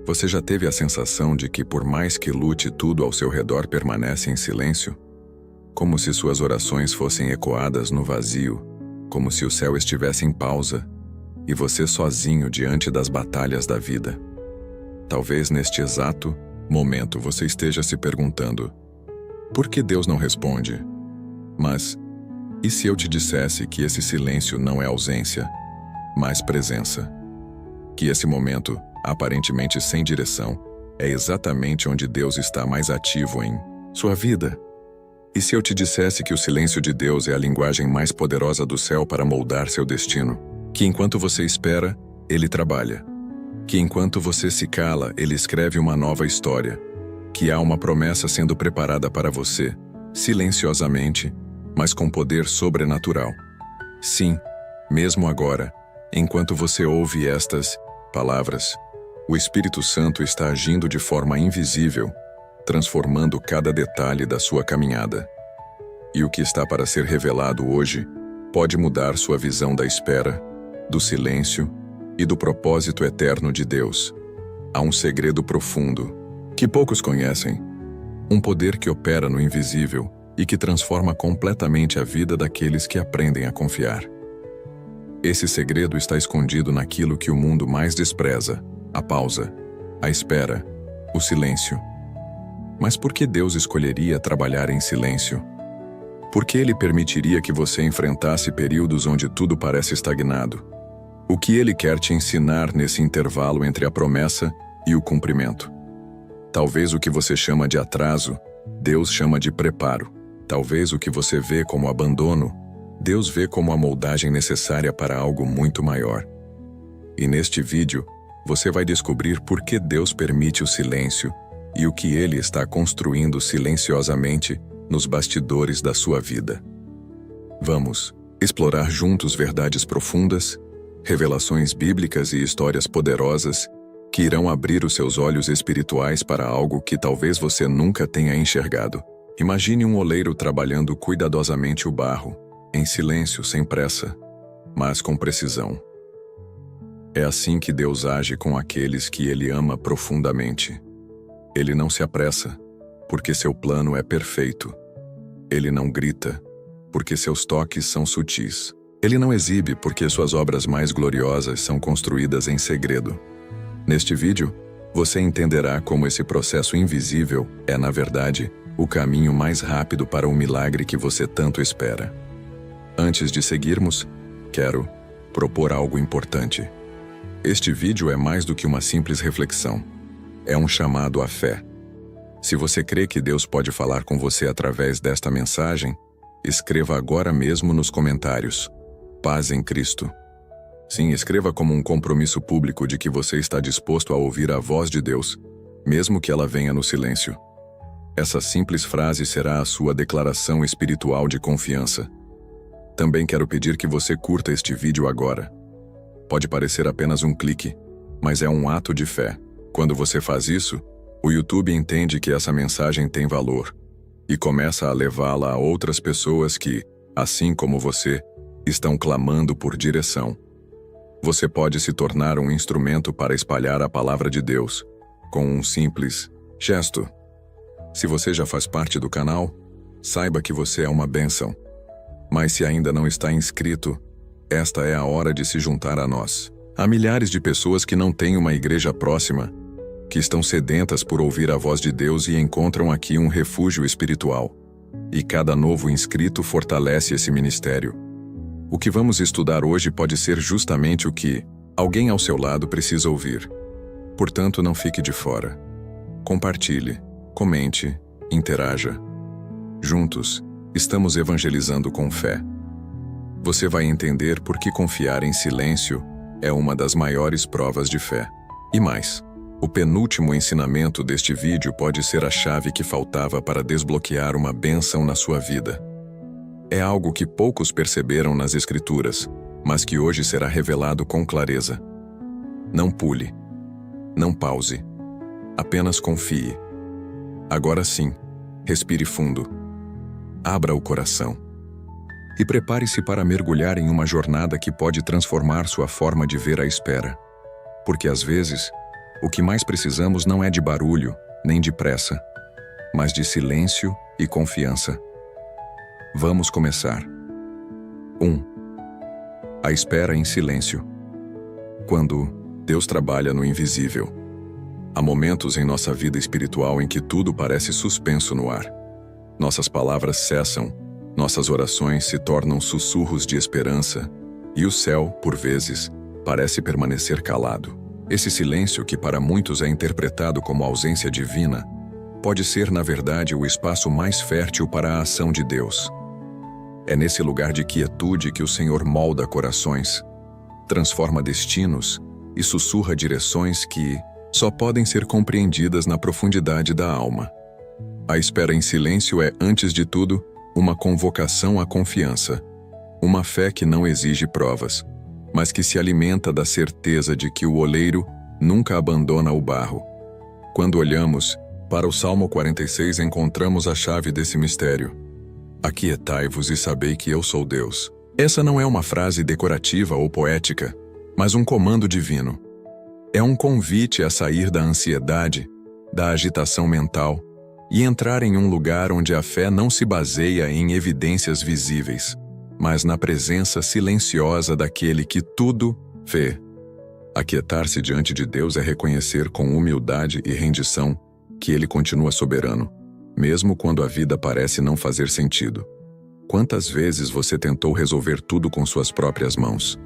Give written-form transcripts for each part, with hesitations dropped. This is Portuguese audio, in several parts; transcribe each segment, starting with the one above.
Você já teve a sensação de que, por mais que lute, tudo ao seu redor permanece em silêncio? Como se suas orações fossem ecoadas no vazio, como se o céu estivesse em pausa, e você sozinho diante das batalhas da vida. Talvez neste exato momento você esteja se perguntando: por que Deus não responde? Mas, e se eu te dissesse que esse silêncio não é ausência, mas presença? Que esse momento, aparentemente sem direção, é exatamente onde Deus está mais ativo em sua vida? E se eu te dissesse que o silêncio de Deus é a linguagem mais poderosa do céu para moldar seu destino? Que enquanto você espera, Ele trabalha. Que enquanto você se cala, Ele escreve uma nova história. Que há uma promessa sendo preparada para você, silenciosamente, mas com poder sobrenatural. Sim, mesmo agora, enquanto você ouve estas palavras, o Espírito Santo está agindo de forma invisível, transformando cada detalhe da sua caminhada. E o que está para ser revelado hoje pode mudar sua visão da espera, do silêncio e do propósito eterno de Deus. Há um segredo profundo, que poucos conhecem, um poder que opera no invisível e que transforma completamente a vida daqueles que aprendem a confiar. Esse segredo está escondido naquilo que o mundo mais despreza: a pausa, a espera, o silêncio. Mas por que Deus escolheria trabalhar em silêncio? Por que Ele permitiria que você enfrentasse períodos onde tudo parece estagnado? O que Ele quer te ensinar nesse intervalo entre a promessa e o cumprimento? Talvez o que você chama de atraso, Deus chama de preparo. Talvez o que você vê como abandono, Deus vê como a moldagem necessária para algo muito maior. E neste vídeo, você vai descobrir por que Deus permite o silêncio e o que Ele está construindo silenciosamente nos bastidores da sua vida. Vamos explorar juntos verdades profundas, revelações bíblicas e histórias poderosas que irão abrir os seus olhos espirituais para algo que talvez você nunca tenha enxergado. Imagine um oleiro trabalhando cuidadosamente o barro, em silêncio, sem pressa, mas com precisão. É assim que Deus age com aqueles que Ele ama profundamente. Ele não se apressa, porque seu plano é perfeito. Ele não grita, porque seus toques são sutis. Ele não exibe, porque suas obras mais gloriosas são construídas em segredo. Neste vídeo, você entenderá como esse processo invisível é, na verdade, o caminho mais rápido para o milagre que você tanto espera. Antes de seguirmos, quero propor algo importante. Este vídeo é mais do que uma simples reflexão. É um chamado à fé. Se você crê que Deus pode falar com você através desta mensagem, escreva agora mesmo nos comentários: Paz em Cristo. Sim, escreva como um compromisso público de que você está disposto a ouvir a voz de Deus, mesmo que ela venha no silêncio. Essa simples frase será a sua declaração espiritual de confiança. Também quero pedir que você curta este vídeo agora. Pode parecer apenas um clique, mas é um ato de fé. Quando você faz isso, o YouTube entende que essa mensagem tem valor e começa a levá-la a outras pessoas que, assim como você, estão clamando por direção. Você pode se tornar um instrumento para espalhar a palavra de Deus, com um simples gesto. Se você já faz parte do canal, saiba que você é uma bênção. Mas se ainda não está inscrito, esta é a hora de se juntar a nós. Há milhares de pessoas que não têm uma igreja próxima, que estão sedentas por ouvir a voz de Deus e encontram aqui um refúgio espiritual. E cada novo inscrito fortalece esse ministério. O que vamos estudar hoje pode ser justamente o que alguém ao seu lado precisa ouvir. Portanto, não fique de fora. Compartilhe, comente, interaja. Juntos, estamos evangelizando com fé. Você vai entender por que confiar em silêncio é uma das maiores provas de fé. E mais, o penúltimo ensinamento deste vídeo pode ser a chave que faltava para desbloquear uma bênção na sua vida. É algo que poucos perceberam nas Escrituras, mas que hoje será revelado com clareza. Não pule. Não pause. Apenas confie. Agora sim, respire fundo. Abra o coração. E prepare-se para mergulhar em uma jornada que pode transformar sua forma de ver a espera. Porque às vezes, O que mais precisamos não é de barulho, nem de pressa, mas de silêncio e confiança. Vamos começar. 1. A espera em silêncio. Quando Deus trabalha no invisível, há momentos em nossa vida espiritual em que tudo parece suspenso no ar. Nossas palavras cessam, nossas orações se tornam sussurros de esperança, e o céu, por vezes, parece permanecer calado. Esse silêncio, que para muitos é interpretado como ausência divina, pode ser, na verdade, o espaço mais fértil para a ação de Deus. É nesse lugar de quietude que o Senhor molda corações, transforma destinos e sussurra direções que só podem ser compreendidas na profundidade da alma. A espera em silêncio é, antes de tudo, uma convocação à confiança, uma fé que não exige provas, mas que se alimenta da certeza de que o oleiro nunca abandona o barro. Quando olhamos para o Salmo 46, encontramos a chave desse mistério. Aquietai-vos e sabei que eu sou Deus. Essa não é uma frase decorativa ou poética, mas um comando divino. É um convite a sair da ansiedade, da agitação mental, e entrar em um lugar onde a fé não se baseia em evidências visíveis, mas na presença silenciosa daquele que tudo vê. Aquietar-se diante de Deus é reconhecer com humildade e rendição que Ele continua soberano, mesmo quando a vida parece não fazer sentido. Quantas vezes você tentou resolver tudo com suas próprias mãos?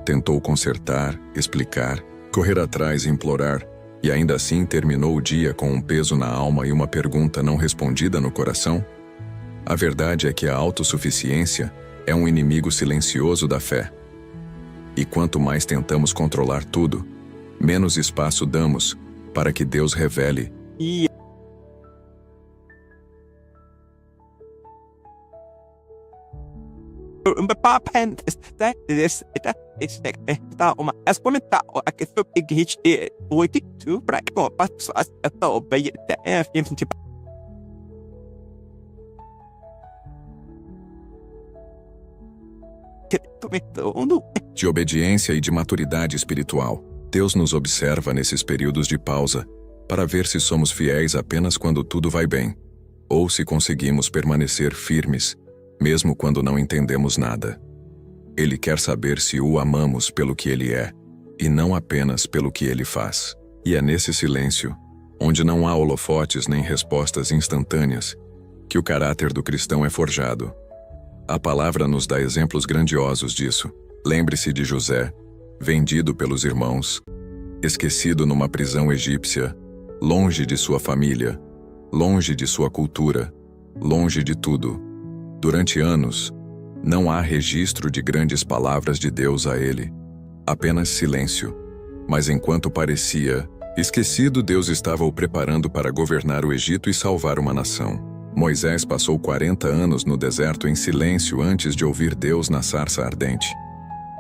Tentou consertar, explicar, correr atrás e implorar, e ainda assim terminou o dia com um peso na alma e uma pergunta não respondida no coração? A verdade é que a autossuficiência é um inimigo silencioso da fé. E quanto mais tentamos controlar tudo, menos espaço damos para que Deus revele. De obediência e de maturidade espiritual, Deus nos observa nesses períodos de pausa para ver se somos fiéis apenas quando tudo vai bem, ou se conseguimos permanecer firmes, mesmo quando não entendemos nada. Ele quer saber se o amamos pelo que ele é, e não apenas pelo que ele faz. E é nesse silêncio, onde não há holofotes nem respostas instantâneas, que o caráter do cristão é forjado. A palavra nos dá exemplos grandiosos disso. Lembre-se de José, vendido pelos irmãos, esquecido numa prisão egípcia, longe de sua família, longe de sua cultura, longe de tudo. Durante anos, não há registro de grandes palavras de Deus a ele, apenas silêncio. Mas enquanto parecia esquecido, Deus estava o preparando para governar o Egito e salvar uma nação. Moisés passou 40 anos no deserto em silêncio antes de ouvir Deus na sarça ardente.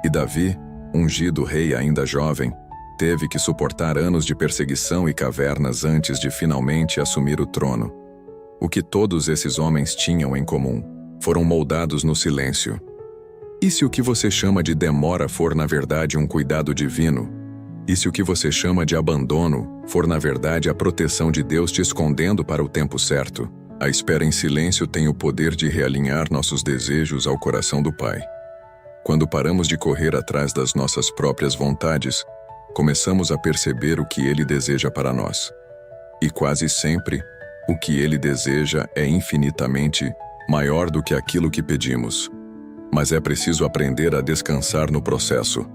E Davi, ungido rei ainda jovem, teve que suportar anos de perseguição e cavernas antes de finalmente assumir o trono. O que todos esses homens tinham em comum? Foram moldados no silêncio. E se o que você chama de demora for na verdade um cuidado divino? E se o que você chama de abandono for na verdade a proteção de Deus te escondendo para o tempo certo? A espera em silêncio tem o poder de realinhar nossos desejos ao coração do Pai. Quando paramos de correr atrás das nossas próprias vontades, começamos a perceber o que Ele deseja para nós. E quase sempre, o que Ele deseja é infinitamente maior do que aquilo que pedimos. Mas é preciso aprender a descansar no processo.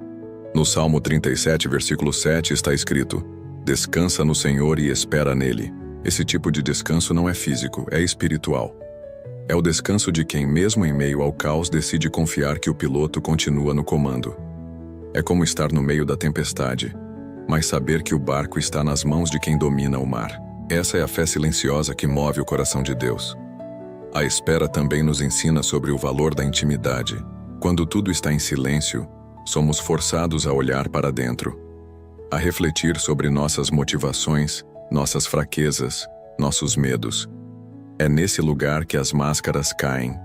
No Salmo 37, versículo 7 está escrito: "Descansa no Senhor e espera nele." Esse tipo de descanso não é físico, é espiritual. É o descanso de quem, mesmo em meio ao caos, decide confiar que o piloto continua no comando. É como estar no meio da tempestade, mas saber que o barco está nas mãos de quem domina o mar. Essa é a fé silenciosa que move o coração de Deus. A espera também nos ensina sobre o valor da intimidade. Quando tudo está em silêncio, somos forçados a olhar para dentro, a refletir sobre nossas motivações, nossas fraquezas, nossos medos. É nesse lugar que as máscaras caem,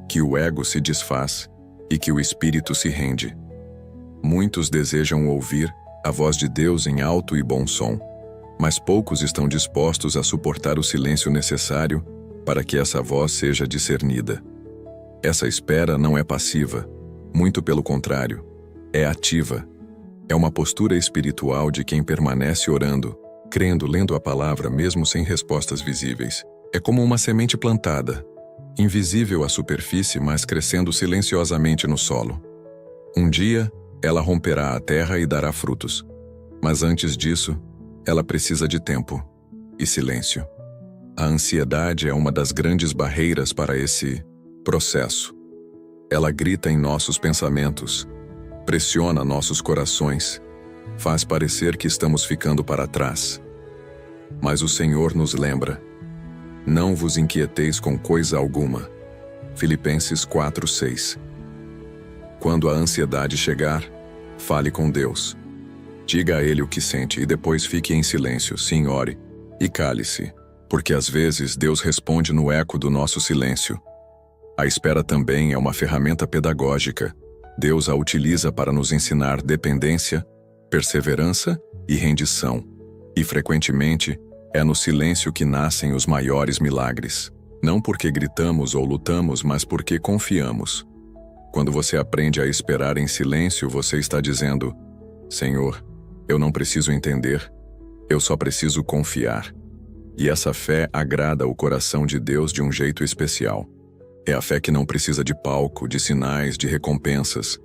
que o ego se desfaz e que o espírito se rende. Muitos desejam ouvir a voz de Deus em alto e bom som, mas poucos estão dispostos a suportar o silêncio necessário para que essa voz seja discernida. Essa espera não é passiva, muito pelo contrário, é ativa. É uma postura espiritual de quem permanece orando, crendo, lendo a palavra mesmo sem respostas visíveis. É como uma semente plantada, invisível à superfície, mas crescendo silenciosamente no solo. Um dia, ela romperá a terra e dará frutos. Mas antes disso, ela precisa de tempo e silêncio. A ansiedade é uma das grandes barreiras para esse processo. Ela grita em nossos pensamentos, pressiona nossos corações, faz parecer que estamos ficando para trás. Mas o Senhor nos lembra: não vos inquieteis com coisa alguma. Filipenses 4:6. Quando a ansiedade chegar, fale com Deus. Diga a Ele o que sente e depois fique em silêncio, sim, ore e cale-se, porque às vezes Deus responde no eco do nosso silêncio. A espera também é uma ferramenta pedagógica. Deus a utiliza para nos ensinar dependência, perseverança e rendição. E frequentemente, é no silêncio que nascem os maiores milagres. Não porque gritamos ou lutamos, mas porque confiamos. Quando você aprende a esperar em silêncio, você está dizendo: Senhor, eu não preciso entender, eu só preciso confiar. E essa fé agrada o coração de Deus de um jeito especial. É a fé que não precisa de palco, de sinais, de recompensas.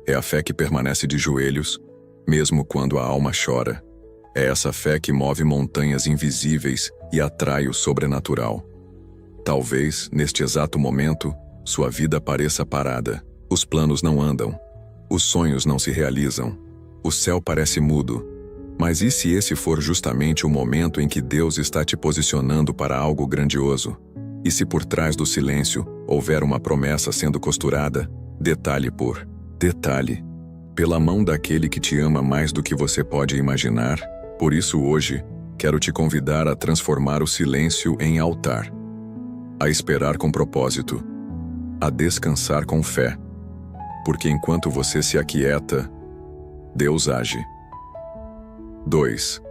É a fé que permanece de joelhos, mesmo quando a alma chora. É essa fé que move montanhas invisíveis e atrai o sobrenatural. Talvez, neste exato momento, sua vida pareça parada. Os planos não andam. Os sonhos não se realizam. O céu parece mudo. Mas e se esse for justamente o momento em que Deus está te posicionando para algo grandioso? E se por trás do silêncio houver uma promessa sendo costurada, detalhe por detalhe, pela mão daquele que te ama mais do que você pode imaginar? Por isso hoje, quero te convidar a transformar o silêncio em altar, a esperar com propósito, a descansar com fé, porque enquanto você se aquieta, Deus age. 2.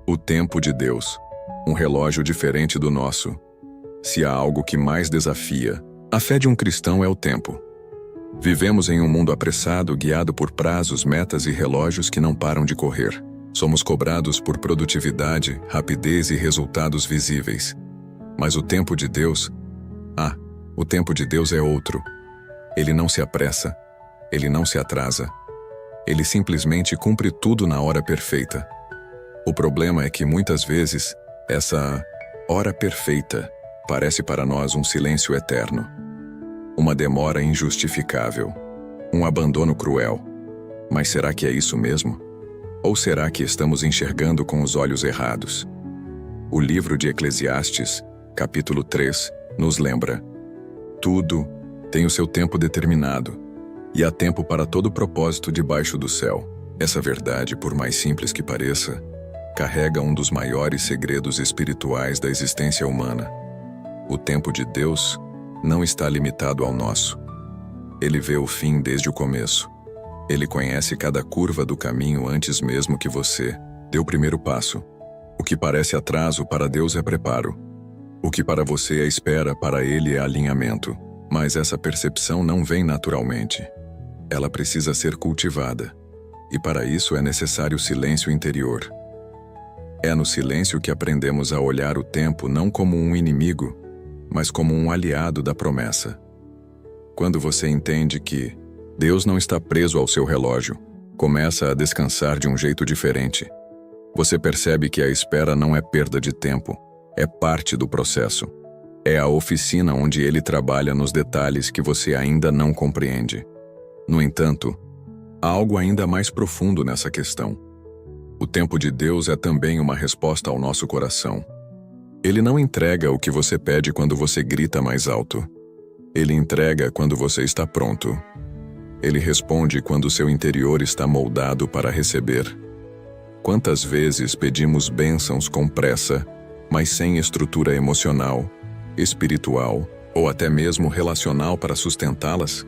O tempo de Deus, um relógio diferente do nosso. Se há algo que mais desafia a fé de um cristão é o tempo. Vivemos em um mundo apressado, guiado por prazos, metas e relógios que não param de correr. Somos cobrados por produtividade, rapidez e resultados visíveis. Mas o tempo de Deus, o tempo de Deus é outro. Ele não se apressa, ele não se atrasa. Ele simplesmente cumpre tudo na hora perfeita. O problema é que muitas vezes, essa hora perfeita parece para nós um silêncio eterno. Uma demora injustificável. Um abandono cruel. Mas será que é isso mesmo? Ou será que estamos enxergando com os olhos errados? O livro de Eclesiastes, capítulo 3, nos lembra: tudo tem o seu tempo determinado, e há tempo para todo propósito debaixo do céu. Essa verdade, por mais simples que pareça, carrega um dos maiores segredos espirituais da existência humana. O tempo de Deus não está limitado ao nosso. Ele vê o fim desde o começo. Ele conhece cada curva do caminho antes mesmo que você dê o primeiro passo. O que parece atraso para Deus é preparo. O que para você é espera, para Ele é alinhamento. Mas essa percepção não vem naturalmente. Ela precisa ser cultivada. E para isso é necessário silêncio interior. É no silêncio que aprendemos a olhar o tempo não como um inimigo, mas como um aliado da promessa. Quando você entende que Deus não está preso ao seu relógio, começa a descansar de um jeito diferente. Você percebe que a espera não é perda de tempo, é parte do processo. É a oficina onde Ele trabalha nos detalhes que você ainda não compreende. No entanto, há algo ainda mais profundo nessa questão. O tempo de Deus é também uma resposta ao nosso coração. Ele não entrega o que você pede quando você grita mais alto. Ele entrega quando você está pronto. Ele responde quando seu interior está moldado para receber. Quantas vezes pedimos bênçãos com pressa, mas sem estrutura emocional, espiritual ou até mesmo relacional para sustentá-las?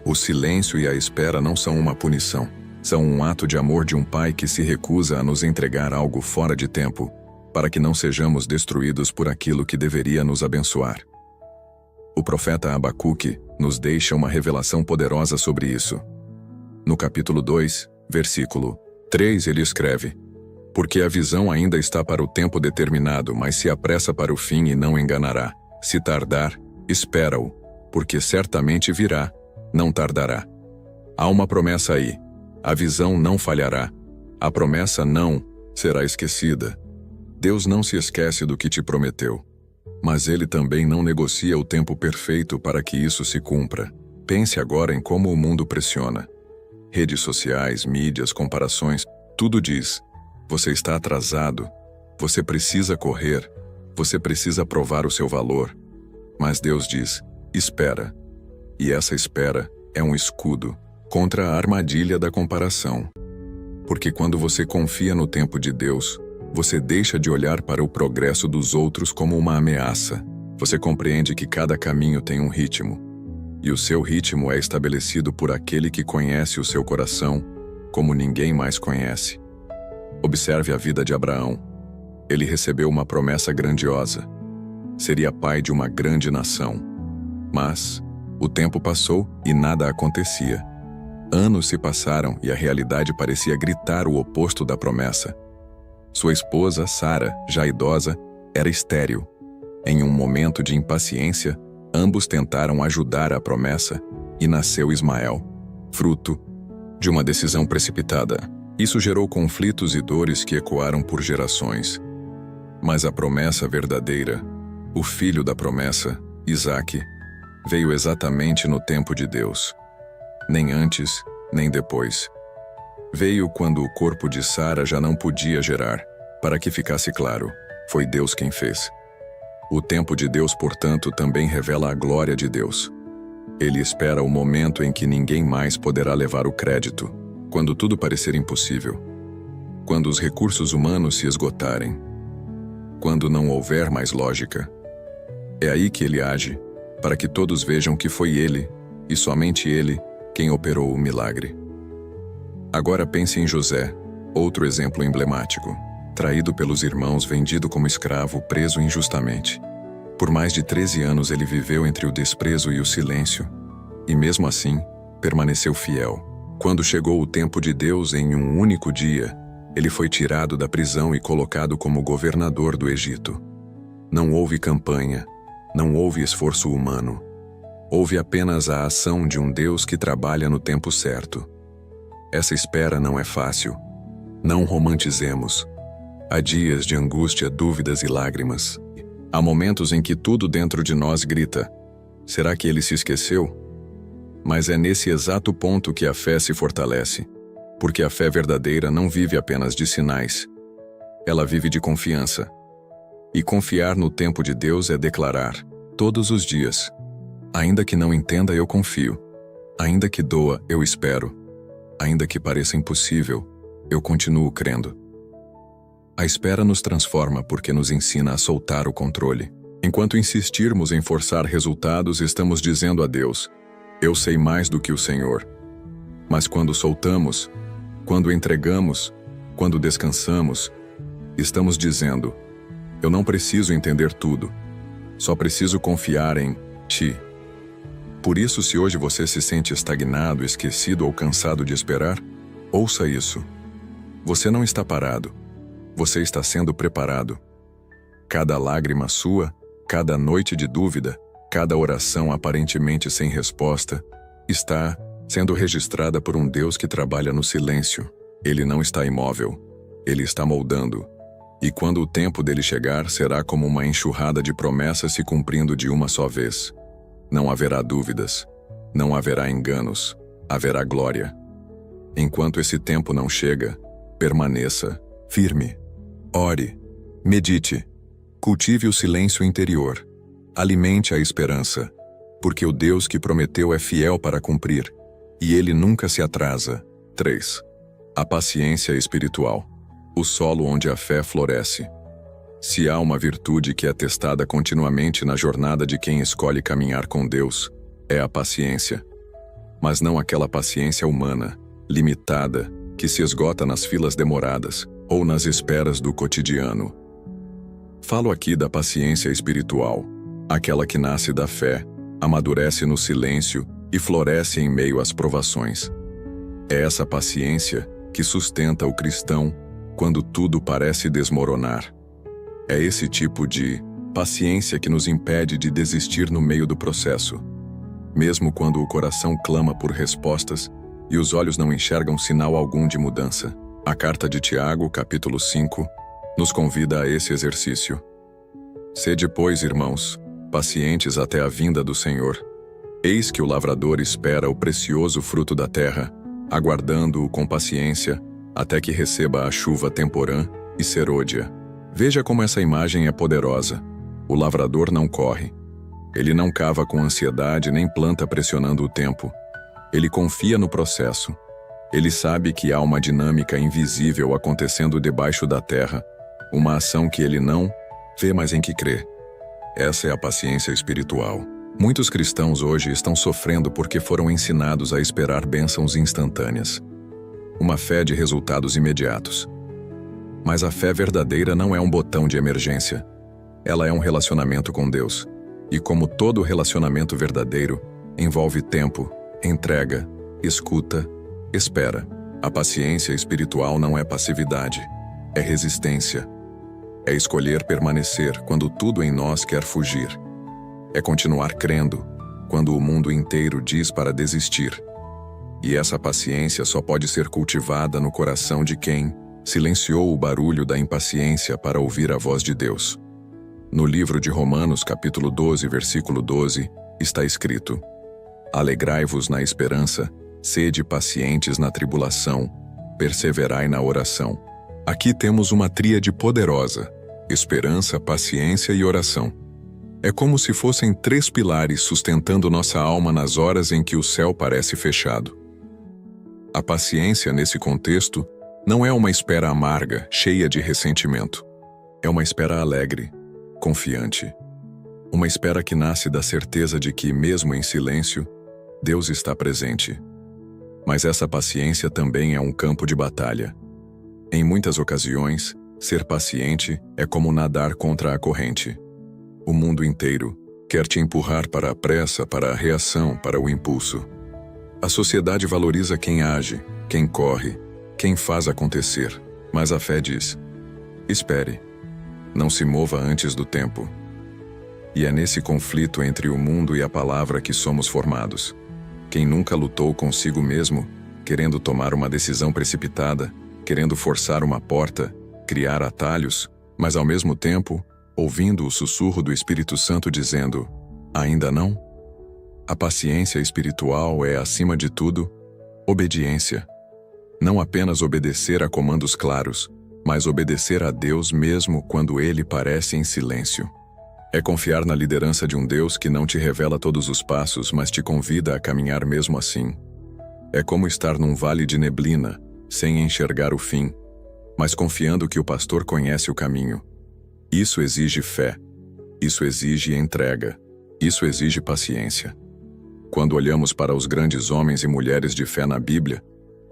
O silêncio e a espera não são uma punição, São um ato de amor de um pai que se recusa a nos entregar algo fora de tempo, para que não sejamos destruídos por aquilo que deveria nos abençoar. O profeta Abacuque nos deixa uma revelação poderosa sobre isso. No capítulo 2, versículo 3, ele escreve: porque a visão ainda está para o tempo determinado, mas se apressa para o fim e não enganará. Se tardar, espera-o, porque certamente virá, não tardará. Há uma promessa aí. A visão não falhará. A promessa não será esquecida. Deus não se esquece do que te prometeu. Mas Ele também não negocia o tempo perfeito para que isso se cumpra. Pense agora em como o mundo pressiona. Redes sociais, mídias, comparações, tudo diz: você está atrasado, você precisa correr, você precisa provar o seu valor. Mas Deus diz: espera. E essa espera é um escudo contra a armadilha da comparação. Porque quando você confia no tempo de Deus, você deixa de olhar para o progresso dos outros como uma ameaça. Você compreende que cada caminho tem um ritmo. E o seu ritmo é estabelecido por aquele que conhece o seu coração como ninguém mais conhece. Observe a vida de Abraão. Ele recebeu uma promessa grandiosa. Seria pai de uma grande nação. Mas o tempo passou e nada acontecia. Anos se passaram e a realidade parecia gritar o oposto da promessa. Sua esposa, Sara, já idosa, era estéril. Em um momento de impaciência, ambos tentaram ajudar a promessa e nasceu Ismael, fruto de uma decisão precipitada. Isso gerou conflitos e dores que ecoaram por gerações. Mas a promessa verdadeira, o filho da promessa, Isaque, veio exatamente no tempo de Deus. Nem antes, nem depois. Veio quando o corpo de Sara já não podia gerar. Para que ficasse claro, foi Deus quem fez. O tempo de Deus, portanto, também revela a glória de Deus. Ele espera o momento em que ninguém mais poderá levar o crédito, quando tudo parecer impossível, quando os recursos humanos se esgotarem, quando não houver mais lógica. É aí que ele age, para que todos vejam que foi ele, e somente ele, quem operou o milagre. Agora pense em José, outro exemplo emblemático. Traído pelos irmãos, vendido como escravo, preso injustamente. Por mais de 13 anos ele viveu entre o desprezo e o silêncio, e mesmo assim, permaneceu fiel. Quando chegou o tempo de Deus, em um único dia, ele foi tirado da prisão e colocado como governador do Egito. Não houve campanha, não houve esforço humano. Houve apenas a ação de um Deus que trabalha no tempo certo. Essa espera não é fácil. Não romantizemos. Há dias de angústia, dúvidas e lágrimas. Há momentos em que tudo dentro de nós grita: será que ele se esqueceu? Mas é nesse exato ponto que a fé se fortalece, porque a fé verdadeira não vive apenas de sinais. Ela vive de confiança. E confiar no tempo de Deus é declarar, todos os dias: ainda que não entenda, eu confio. Ainda que doa, eu espero. Ainda que pareça impossível, eu continuo crendo. A espera nos transforma porque nos ensina a soltar o controle. Enquanto insistirmos em forçar resultados, estamos dizendo a Deus: eu sei mais do que o Senhor. Mas quando soltamos, quando entregamos, quando descansamos, estamos dizendo: eu não preciso entender tudo, só preciso confiar em Ti. Por isso, se hoje você se sente estagnado, esquecido ou cansado de esperar, ouça isso. Você não está parado. Você está sendo preparado. Cada lágrima sua, cada noite de dúvida, cada oração aparentemente sem resposta, está sendo registrada por um Deus que trabalha no silêncio. Ele não está imóvel. Ele está moldando. E quando o tempo dele chegar, será como uma enxurrada de promessas se cumprindo de uma só vez. Não haverá dúvidas. Não haverá enganos. Haverá glória. Enquanto esse tempo não chega, permaneça firme. Ore, medite, cultive o silêncio interior, alimente a esperança, porque o Deus que prometeu é fiel para cumprir, e Ele nunca se atrasa. 3. A paciência espiritual, o solo onde a fé floresce. Se há uma virtude que é testada continuamente na jornada de quem escolhe caminhar com Deus, é a paciência. Mas não aquela paciência humana, limitada, que se esgota nas filas demoradas ou nas esperas do cotidiano. Falo aqui da paciência espiritual, aquela que nasce da fé, amadurece no silêncio e floresce em meio às provações. É essa paciência que sustenta o cristão quando tudo parece desmoronar. É esse tipo de paciência que nos impede de desistir no meio do processo, mesmo quando o coração clama por respostas e os olhos não enxergam sinal algum de mudança. A carta de Tiago, capítulo 5, nos convida a esse exercício. Sede, pois, irmãos, pacientes até a vinda do Senhor. Eis que o lavrador espera o precioso fruto da terra, aguardando-o com paciência, até que receba a chuva temporã e serôdia. Veja como essa imagem é poderosa. O lavrador não corre. Ele não cava com ansiedade nem planta pressionando o tempo. Ele confia no processo. Ele sabe que há uma dinâmica invisível acontecendo debaixo da terra, uma ação que ele não vê, mas em que crê. Essa é a paciência espiritual. Muitos cristãos hoje estão sofrendo porque foram ensinados a esperar bênçãos instantâneas. Uma fé de resultados imediatos. Mas a fé verdadeira não é um botão de emergência. Ela é um relacionamento com Deus. E como todo relacionamento verdadeiro, envolve tempo, entrega, escuta, espera. A paciência espiritual não é passividade, é resistência. É escolher permanecer quando tudo em nós quer fugir. É continuar crendo quando o mundo inteiro diz para desistir. E essa paciência só pode ser cultivada no coração de quem silenciou o barulho da impaciência para ouvir a voz de Deus. No livro de Romanos, capítulo 12, versículo 12, está escrito: Alegrai-vos na esperança, sede pacientes na tribulação, perseverai na oração. Aqui temos uma tríade poderosa: esperança, paciência e oração. É como se fossem 3 pilares sustentando nossa alma nas horas em que o céu parece fechado. A paciência, nesse contexto, não é uma espera amarga, cheia de ressentimento. É uma espera alegre, confiante. Uma espera que nasce da certeza de que, mesmo em silêncio, Deus está presente. Mas essa paciência também é um campo de batalha. Em muitas ocasiões, ser paciente é como nadar contra a corrente. O mundo inteiro quer te empurrar para a pressa, para a reação, para o impulso. A sociedade valoriza quem age, quem corre, quem faz acontecer, mas a fé diz: espere, não se mova antes do tempo. E é nesse conflito entre o mundo e a palavra que somos formados. Quem nunca lutou consigo mesmo, querendo tomar uma decisão precipitada, querendo forçar uma porta, criar atalhos, mas ao mesmo tempo, ouvindo o sussurro do Espírito Santo dizendo: ainda não? A paciência espiritual é, acima de tudo, obediência. Não apenas obedecer a comandos claros, mas obedecer a Deus mesmo quando Ele parece em silêncio. É confiar na liderança de um Deus que não te revela todos os passos, mas te convida a caminhar mesmo assim. É como estar num vale de neblina, sem enxergar o fim, mas confiando que o pastor conhece o caminho. Isso exige fé. Isso exige entrega. Isso exige paciência. Quando olhamos para os grandes homens e mulheres de fé na Bíblia,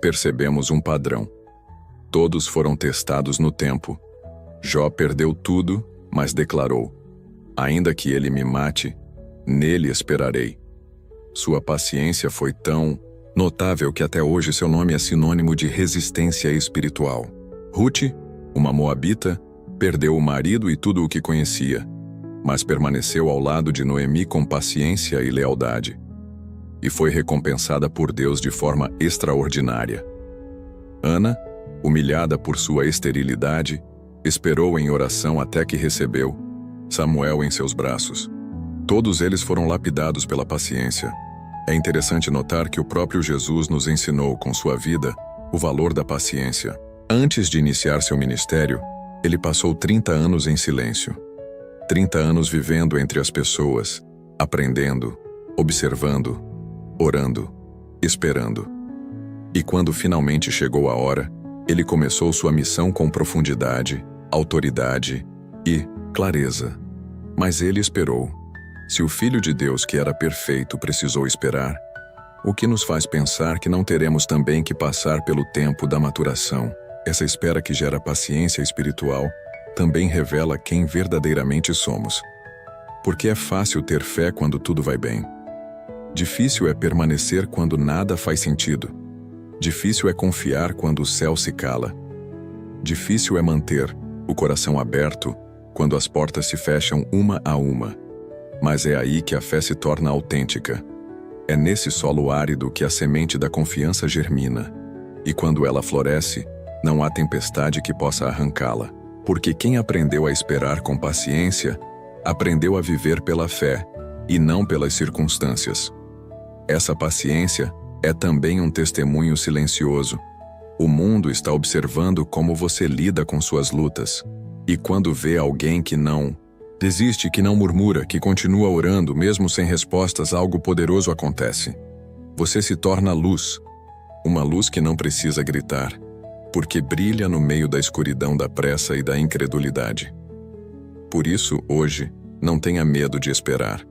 percebemos um padrão. Todos foram testados no tempo. Jó perdeu tudo, mas declarou: ainda que ele me mate, nele esperarei. Sua paciência foi tão notável que até hoje seu nome é sinônimo de resistência espiritual. Ruth, uma moabita, perdeu o marido e tudo o que conhecia, mas permaneceu ao lado de Noemi com paciência e lealdade. E foi recompensada por Deus de forma extraordinária. Ana, humilhada por sua esterilidade, esperou em oração até que recebeu Samuel em seus braços. Todos eles foram lapidados pela paciência. É interessante notar que o próprio Jesus nos ensinou com sua vida o valor da paciência. Antes de iniciar seu ministério, ele passou 30 anos em silêncio. 30 anos vivendo entre as pessoas, aprendendo, observando, orando, esperando. E quando finalmente chegou a hora, ele começou sua missão com profundidade, autoridade e clareza. Mas ele esperou. Se o Filho de Deus, que era perfeito, precisou esperar, O que nos faz pensar que não teremos também que passar pelo tempo da maturação. Essa espera que gera paciência espiritual também revela quem verdadeiramente somos. Porque é fácil ter fé quando tudo vai bem. Difícil é permanecer quando nada faz sentido. Difícil é confiar quando o céu se cala. Difícil é manter o coração aberto quando as portas se fecham uma a uma. Mas é aí que a fé se torna autêntica. É nesse solo árido que a semente da confiança germina. E quando ela floresce, não há tempestade que possa arrancá-la. Porque quem aprendeu a esperar com paciência, aprendeu a viver pela fé e não pelas circunstâncias. Essa paciência é também um testemunho silencioso. O mundo está observando como você lida com suas lutas. E quando vê alguém que não desiste, que não murmura, que continua orando, mesmo sem respostas, algo poderoso acontece. Você se torna luz. Uma luz que não precisa gritar, porque brilha no meio da escuridão da pressa e da incredulidade. Por isso, hoje, não tenha medo de esperar.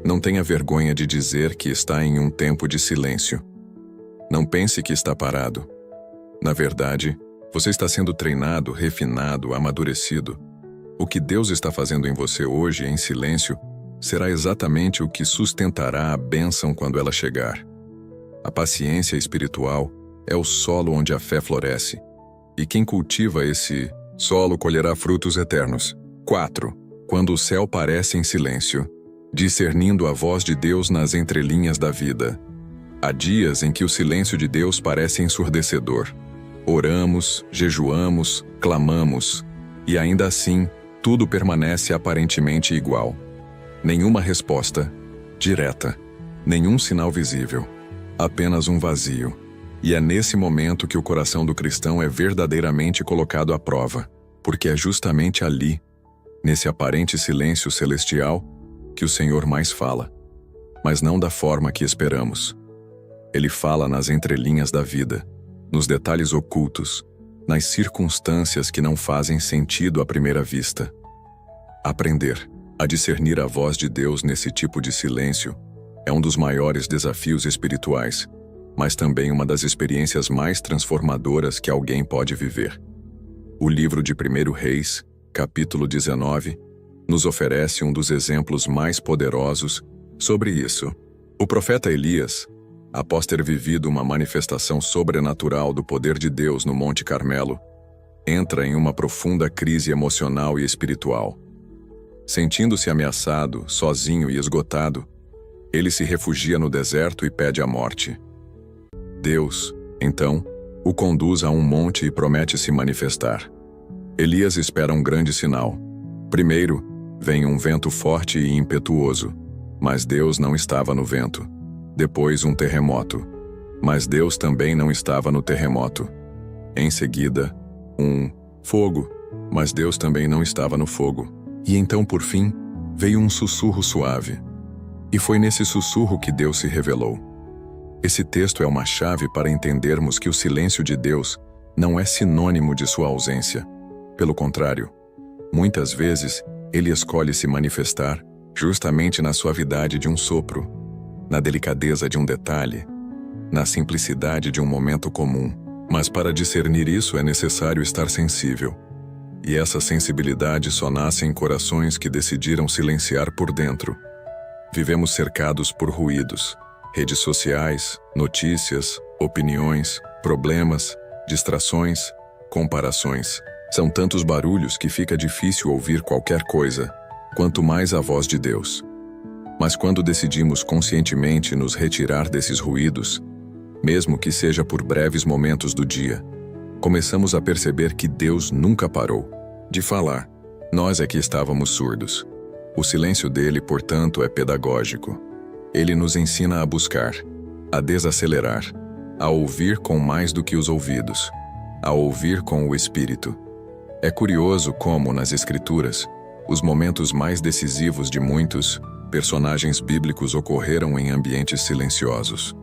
Não tenha vergonha de dizer que está em um tempo de silêncio. Não pense que está parado. Na verdade, você está sendo treinado, refinado, amadurecido. O que Deus está fazendo em você hoje, em silêncio, será exatamente o que sustentará a bênção quando ela chegar. A paciência espiritual é o solo onde a fé floresce. E quem cultiva esse solo colherá frutos eternos. 4. Quando o céu parece em silêncio, discernindo a voz de Deus nas entrelinhas da vida. Há dias em que o silêncio de Deus parece ensurdecedor. Oramos, jejuamos, clamamos, e ainda assim, tudo permanece aparentemente igual. Nenhuma resposta direta, nenhum sinal visível, apenas um vazio. E é nesse momento que o coração do cristão é verdadeiramente colocado à prova, porque é justamente ali, nesse aparente silêncio celestial, que o Senhor mais fala, mas não da forma que esperamos. Ele fala nas entrelinhas da vida, nos detalhes ocultos, nas circunstâncias que não fazem sentido à primeira vista. Aprender a discernir a voz de Deus nesse tipo de silêncio é um dos maiores desafios espirituais, mas também uma das experiências mais transformadoras que alguém pode viver. O livro de 1 Reis, capítulo 19, nos oferece um dos exemplos mais poderosos sobre isso. O profeta Elias, após ter vivido uma manifestação sobrenatural do poder de Deus no Monte Carmelo, entra em uma profunda crise emocional e espiritual. Sentindo-se ameaçado, sozinho e esgotado, ele se refugia no deserto e pede a morte. Deus, então, o conduz a um monte e promete se manifestar. Elias espera um grande sinal. Primeiro, vem um vento forte e impetuoso, mas Deus não estava no vento. Depois um terremoto, mas Deus também não estava no terremoto. Em seguida, um fogo, mas Deus também não estava no fogo. E então, por fim, veio um sussurro suave. E foi nesse sussurro que Deus se revelou. Esse texto é uma chave para entendermos que o silêncio de Deus não é sinônimo de sua ausência. Pelo contrário, muitas vezes, Ele escolhe se manifestar justamente na suavidade de um sopro, na delicadeza de um detalhe, na simplicidade de um momento comum. Mas para discernir isso é necessário estar sensível. E essa sensibilidade só nasce em corações que decidiram silenciar por dentro. Vivemos cercados por ruídos, redes sociais, notícias, opiniões, problemas, distrações, comparações. São tantos barulhos que fica difícil ouvir qualquer coisa, quanto mais a voz de Deus. Mas quando decidimos conscientemente nos retirar desses ruídos, mesmo que seja por breves momentos do dia, começamos a perceber que Deus nunca parou de falar. Nós é que estávamos surdos. O silêncio dele, portanto, é pedagógico. Ele nos ensina a buscar, a desacelerar, a ouvir com mais do que os ouvidos, a ouvir com o espírito. É curioso como, nas Escrituras, os momentos mais decisivos de muitos personagens bíblicos ocorreram em ambientes silenciosos.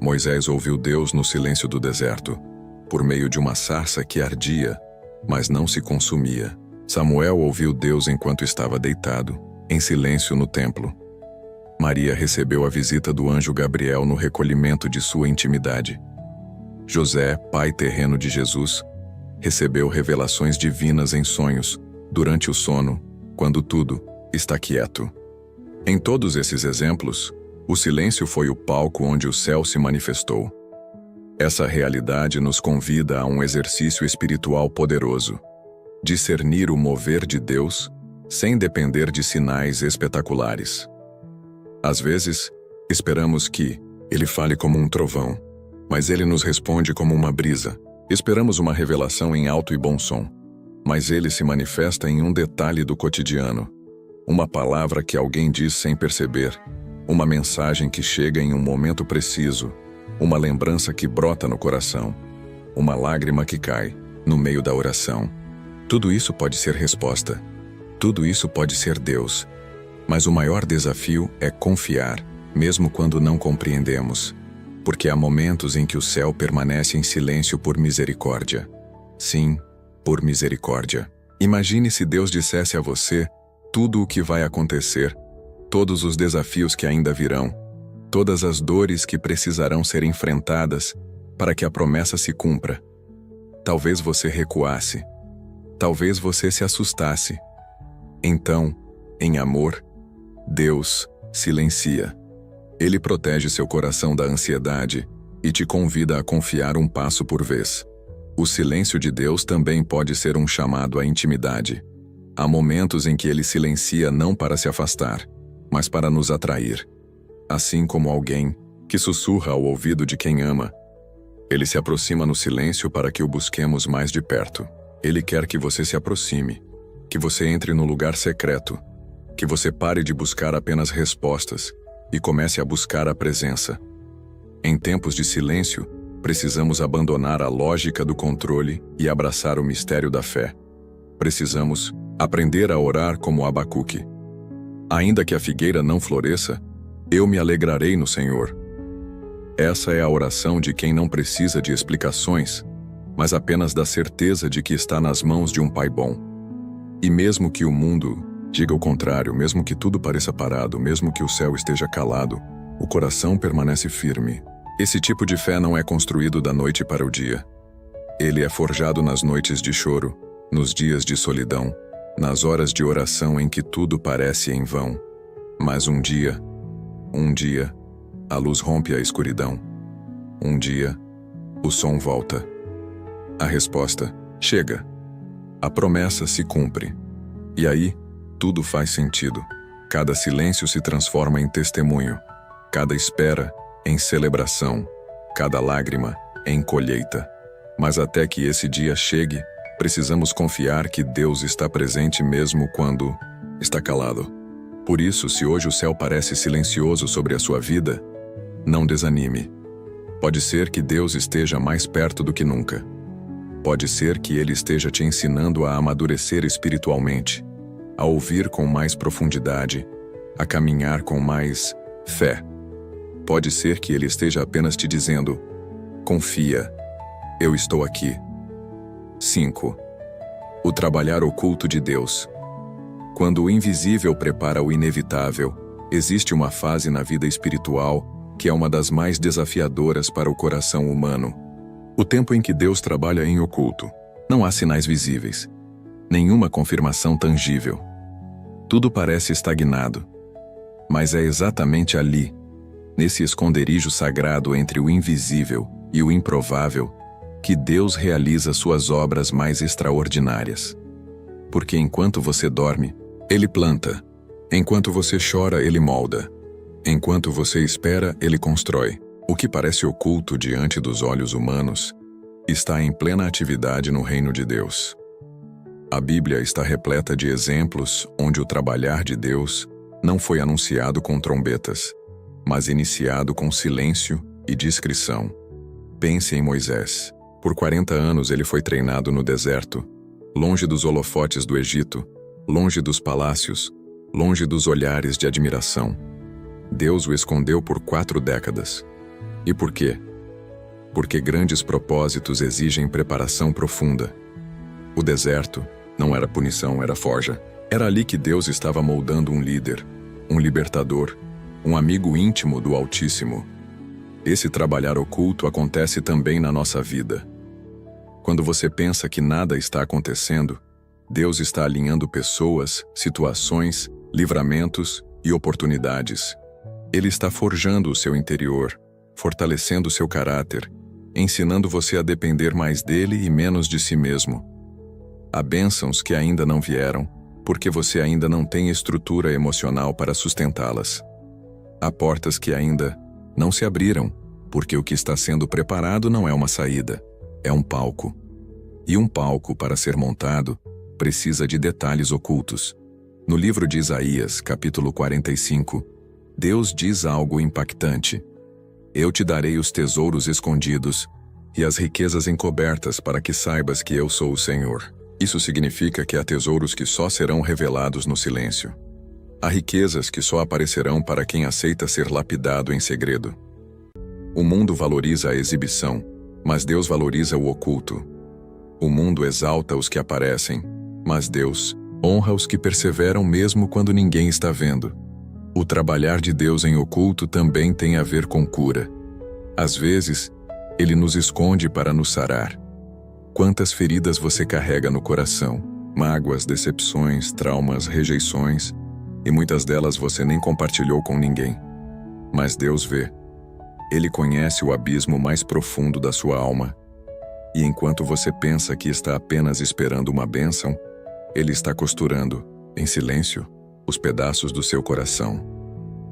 Moisés ouviu Deus no silêncio do deserto, por meio de uma sarça que ardia, mas não se consumia. Samuel ouviu Deus enquanto estava deitado, em silêncio no templo. Maria recebeu a visita do anjo Gabriel no recolhimento de sua intimidade. José, pai terreno de Jesus, recebeu revelações divinas em sonhos, durante o sono, quando tudo está quieto. Em todos esses exemplos, o silêncio foi o palco onde o céu se manifestou. Essa realidade nos convida a um exercício espiritual poderoso: discernir o mover de Deus sem depender de sinais espetaculares. Às vezes, esperamos que Ele fale como um trovão, mas Ele nos responde como uma brisa. Esperamos uma revelação em alto e bom som, mas Ele se manifesta em um detalhe do cotidiano. Uma palavra que alguém diz sem perceber, uma mensagem que chega em um momento preciso, uma lembrança que brota no coração, uma lágrima que cai no meio da oração. Tudo isso pode ser resposta. Tudo isso pode ser Deus. Mas o maior desafio é confiar, mesmo quando não compreendemos, porque há momentos em que o céu permanece em silêncio por misericórdia. Sim, por misericórdia. Imagine se Deus dissesse a você tudo o que vai acontecer, todos os desafios que ainda virão, todas as dores que precisarão ser enfrentadas para que a promessa se cumpra. Talvez você recuasse. Talvez você se assustasse. Então, em amor, Deus silencia. Ele protege seu coração da ansiedade e te convida a confiar um passo por vez. O silêncio de Deus também pode ser um chamado à intimidade. Há momentos em que Ele silencia não para se afastar, mas para nos atrair. Assim como alguém que sussurra ao ouvido de quem ama, Ele se aproxima no silêncio para que o busquemos mais de perto. Ele quer que você se aproxime, que você entre no lugar secreto, que você pare de buscar apenas respostas e comece a buscar a presença. Em tempos de silêncio, precisamos abandonar a lógica do controle e abraçar o mistério da fé. Precisamos aprender a orar como Abacuque. Ainda que a figueira não floresça, eu me alegrarei no Senhor. Essa é a oração de quem não precisa de explicações, mas apenas da certeza de que está nas mãos de um Pai bom. E mesmo que o mundo diga o contrário, mesmo que tudo pareça parado, mesmo que o céu esteja calado, o coração permanece firme. Esse tipo de fé não é construído da noite para o dia. Ele é forjado nas noites de choro, nos dias de solidão, nas horas de oração em que tudo parece em vão. Mas um dia, a luz rompe a escuridão. Um dia, o som volta. A resposta chega. A promessa se cumpre. E aí, tudo faz sentido. Cada silêncio se transforma em testemunho. Cada espera, em celebração. Cada lágrima, em colheita. Mas até que esse dia chegue, precisamos confiar que Deus está presente mesmo quando está calado. Por isso, se hoje o céu parece silencioso sobre a sua vida, não desanime. Pode ser que Deus esteja mais perto do que nunca. Pode ser que Ele esteja te ensinando a amadurecer espiritualmente, a ouvir com mais profundidade, a caminhar com mais fé. Pode ser que Ele esteja apenas te dizendo: confia, eu estou aqui. 5. O trabalhar oculto de Deus. Quando o invisível prepara o inevitável, existe uma fase na vida espiritual que é uma das mais desafiadoras para o coração humano. O tempo em que Deus trabalha em oculto. Não há sinais visíveis, nenhuma confirmação tangível. Tudo parece estagnado. Mas é exatamente ali, nesse esconderijo sagrado entre o invisível e o improvável, que Deus realiza suas obras mais extraordinárias. Porque enquanto você dorme, Ele planta. Enquanto você chora, Ele molda. Enquanto você espera, Ele constrói. O que parece oculto diante dos olhos humanos está em plena atividade no reino de Deus. A Bíblia está repleta de exemplos onde o trabalhar de Deus não foi anunciado com trombetas, mas iniciado com silêncio e discrição. Pense em Moisés. Por 40 anos ele foi treinado no deserto, longe dos holofotes do Egito, longe dos palácios, longe dos olhares de admiração. Deus o escondeu por 4 décadas. E por quê? Porque grandes propósitos exigem preparação profunda. O deserto não era punição, era forja. Era ali que Deus estava moldando um líder, um libertador, um amigo íntimo do Altíssimo. Esse trabalhar oculto acontece também na nossa vida. Quando você pensa que nada está acontecendo, Deus está alinhando pessoas, situações, livramentos e oportunidades. Ele está forjando o seu interior, fortalecendo o seu caráter, ensinando você a depender mais dele e menos de si mesmo. Há bênçãos que ainda não vieram, porque você ainda não tem estrutura emocional para sustentá-las. Há portas que ainda não se abriram, porque o que está sendo preparado não é uma saída, é um palco. E um palco, para ser montado, precisa de detalhes ocultos. No livro de Isaías, capítulo 45, Deus diz algo impactante. Eu te darei os tesouros escondidos e as riquezas encobertas para que saibas que eu sou o Senhor. Isso significa que há tesouros que só serão revelados no silêncio. Há riquezas que só aparecerão para quem aceita ser lapidado em segredo. O mundo valoriza a exibição, mas Deus valoriza o oculto. O mundo exalta os que aparecem, mas Deus honra os que perseveram mesmo quando ninguém está vendo. O trabalhar de Deus em oculto também tem a ver com cura. Às vezes, Ele nos esconde para nos sarar. Quantas feridas você carrega no coração? Mágoas, decepções, traumas, rejeições, e muitas delas você nem compartilhou com ninguém. Mas Deus vê. Ele conhece o abismo mais profundo da sua alma. E enquanto você pensa que está apenas esperando uma bênção, Ele está costurando, em silêncio, os pedaços do seu coração.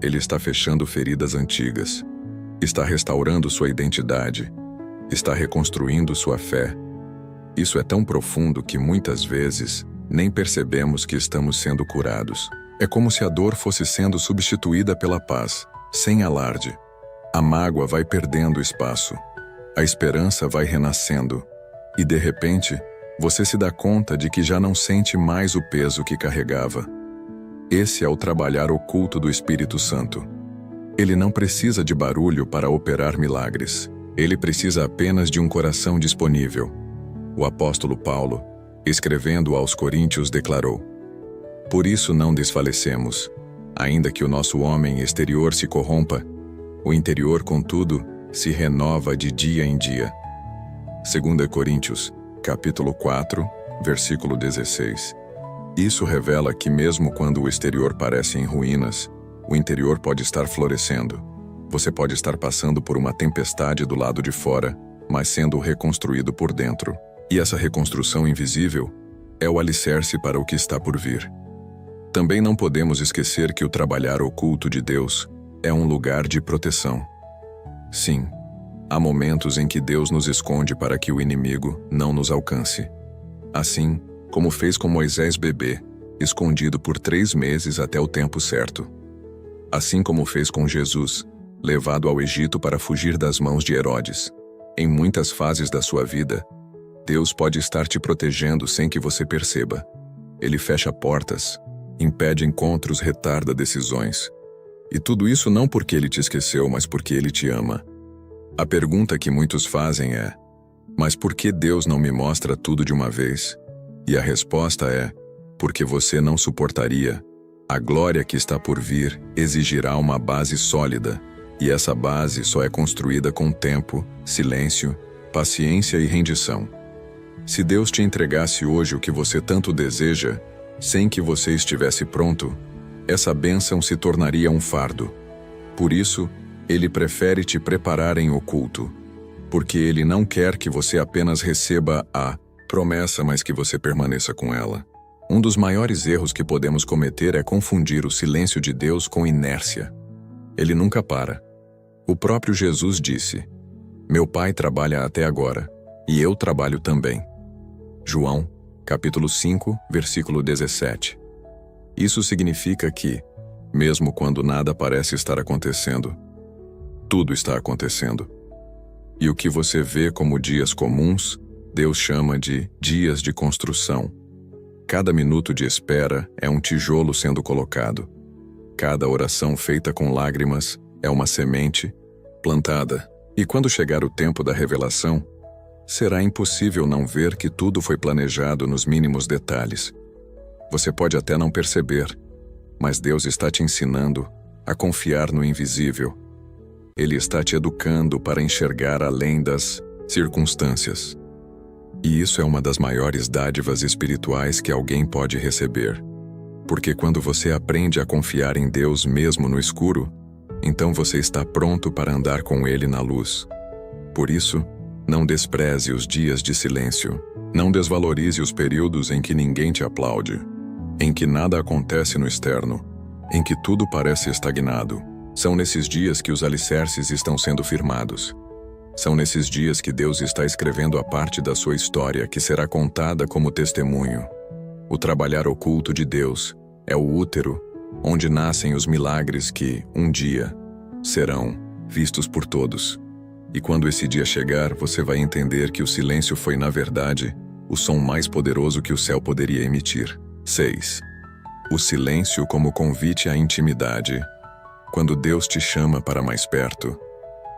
Ele está fechando feridas antigas. Está restaurando sua identidade. Está reconstruindo sua fé. Isso é tão profundo que muitas vezes nem percebemos que estamos sendo curados. É como se a dor fosse sendo substituída pela paz, sem alarde. A mágoa vai perdendo espaço. A esperança vai renascendo. E de repente, você se dá conta de que já não sente mais o peso que carregava. Esse é o trabalhar oculto do Espírito Santo. Ele não precisa de barulho para operar milagres. Ele precisa apenas de um coração disponível. O apóstolo Paulo, escrevendo aos Coríntios, declarou: Por isso não desfalecemos, ainda que o nosso homem exterior se corrompa, o interior, contudo, se renova de dia em dia. 2 Coríntios, capítulo 4, versículo 16. Isso revela que mesmo quando o exterior parece em ruínas, o interior pode estar florescendo. Você pode estar passando por uma tempestade do lado de fora, mas sendo reconstruído por dentro. E essa reconstrução invisível é o alicerce para o que está por vir. Também não podemos esquecer que o trabalhar oculto de Deus é um lugar de proteção. Sim, há momentos em que Deus nos esconde para que o inimigo não nos alcance. Assim, como fez com Moisés bebê, escondido por 3 meses até o tempo certo. Assim como fez com Jesus, levado ao Egito para fugir das mãos de Herodes. Em muitas fases da sua vida, Deus pode estar te protegendo sem que você perceba. Ele fecha portas, impede encontros, retarda decisões. E tudo isso não porque Ele te esqueceu, mas porque Ele te ama. A pergunta que muitos fazem é: mas por que Deus não me mostra tudo de uma vez? E a resposta é: porque você não suportaria. A glória que está por vir exigirá uma base sólida, e essa base só é construída com tempo, silêncio, paciência e rendição. Se Deus te entregasse hoje o que você tanto deseja, sem que você estivesse pronto, essa bênção se tornaria um fardo. Por isso, Ele prefere te preparar em oculto, porque Ele não quer que você apenas receba a promessa, mas que você permaneça com ela. Um dos maiores erros que podemos cometer é confundir o silêncio de Deus com inércia. Ele nunca para. O próprio Jesus disse: Meu Pai trabalha até agora, e eu trabalho também. João, capítulo 5, versículo 17. Isso significa que, mesmo quando nada parece estar acontecendo, tudo está acontecendo. E o que você vê como dias comuns, Deus chama de dias de construção. Cada minuto de espera é um tijolo sendo colocado. Cada oração feita com lágrimas é uma semente plantada. E quando chegar o tempo da revelação, será impossível não ver que tudo foi planejado nos mínimos detalhes. Você pode até não perceber, mas Deus está te ensinando a confiar no invisível. Ele está te educando para enxergar além das circunstâncias. E isso é uma das maiores dádivas espirituais que alguém pode receber. Porque quando você aprende a confiar em Deus mesmo no escuro, então você está pronto para andar com Ele na luz. Por isso, não despreze os dias de silêncio. Não desvalorize os períodos em que ninguém te aplaude, em que nada acontece no externo, em que tudo parece estagnado. São nesses dias que os alicerces estão sendo firmados. São nesses dias que Deus está escrevendo a parte da sua história que será contada como testemunho. O trabalhar oculto de Deus é o útero onde nascem os milagres que, um dia, serão vistos por todos. E quando esse dia chegar, você vai entender que o silêncio foi, na verdade, o som mais poderoso que o céu poderia emitir. 6. O silêncio como convite à intimidade. Quando Deus te chama para mais perto,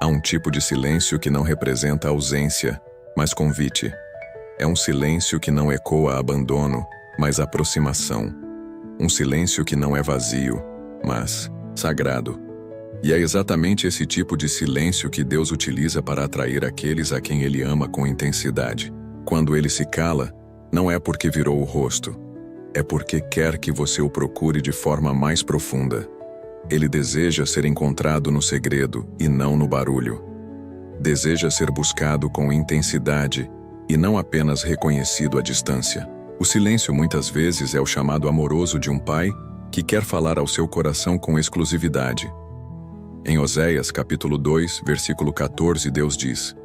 há um tipo de silêncio que não representa ausência, mas convite. É um silêncio que não ecoa abandono, mas aproximação. Um silêncio que não é vazio, mas sagrado. E é exatamente esse tipo de silêncio que Deus utiliza para atrair aqueles a quem Ele ama com intensidade. Quando Ele se cala, não é porque virou o rosto, é porque quer que você o procure de forma mais profunda. Ele deseja ser encontrado no segredo e não no barulho. Deseja ser buscado com intensidade e não apenas reconhecido à distância. O silêncio muitas vezes é o chamado amoroso de um pai que quer falar ao seu coração com exclusividade. Em Oséias capítulo 2, versículo 14, Deus diz: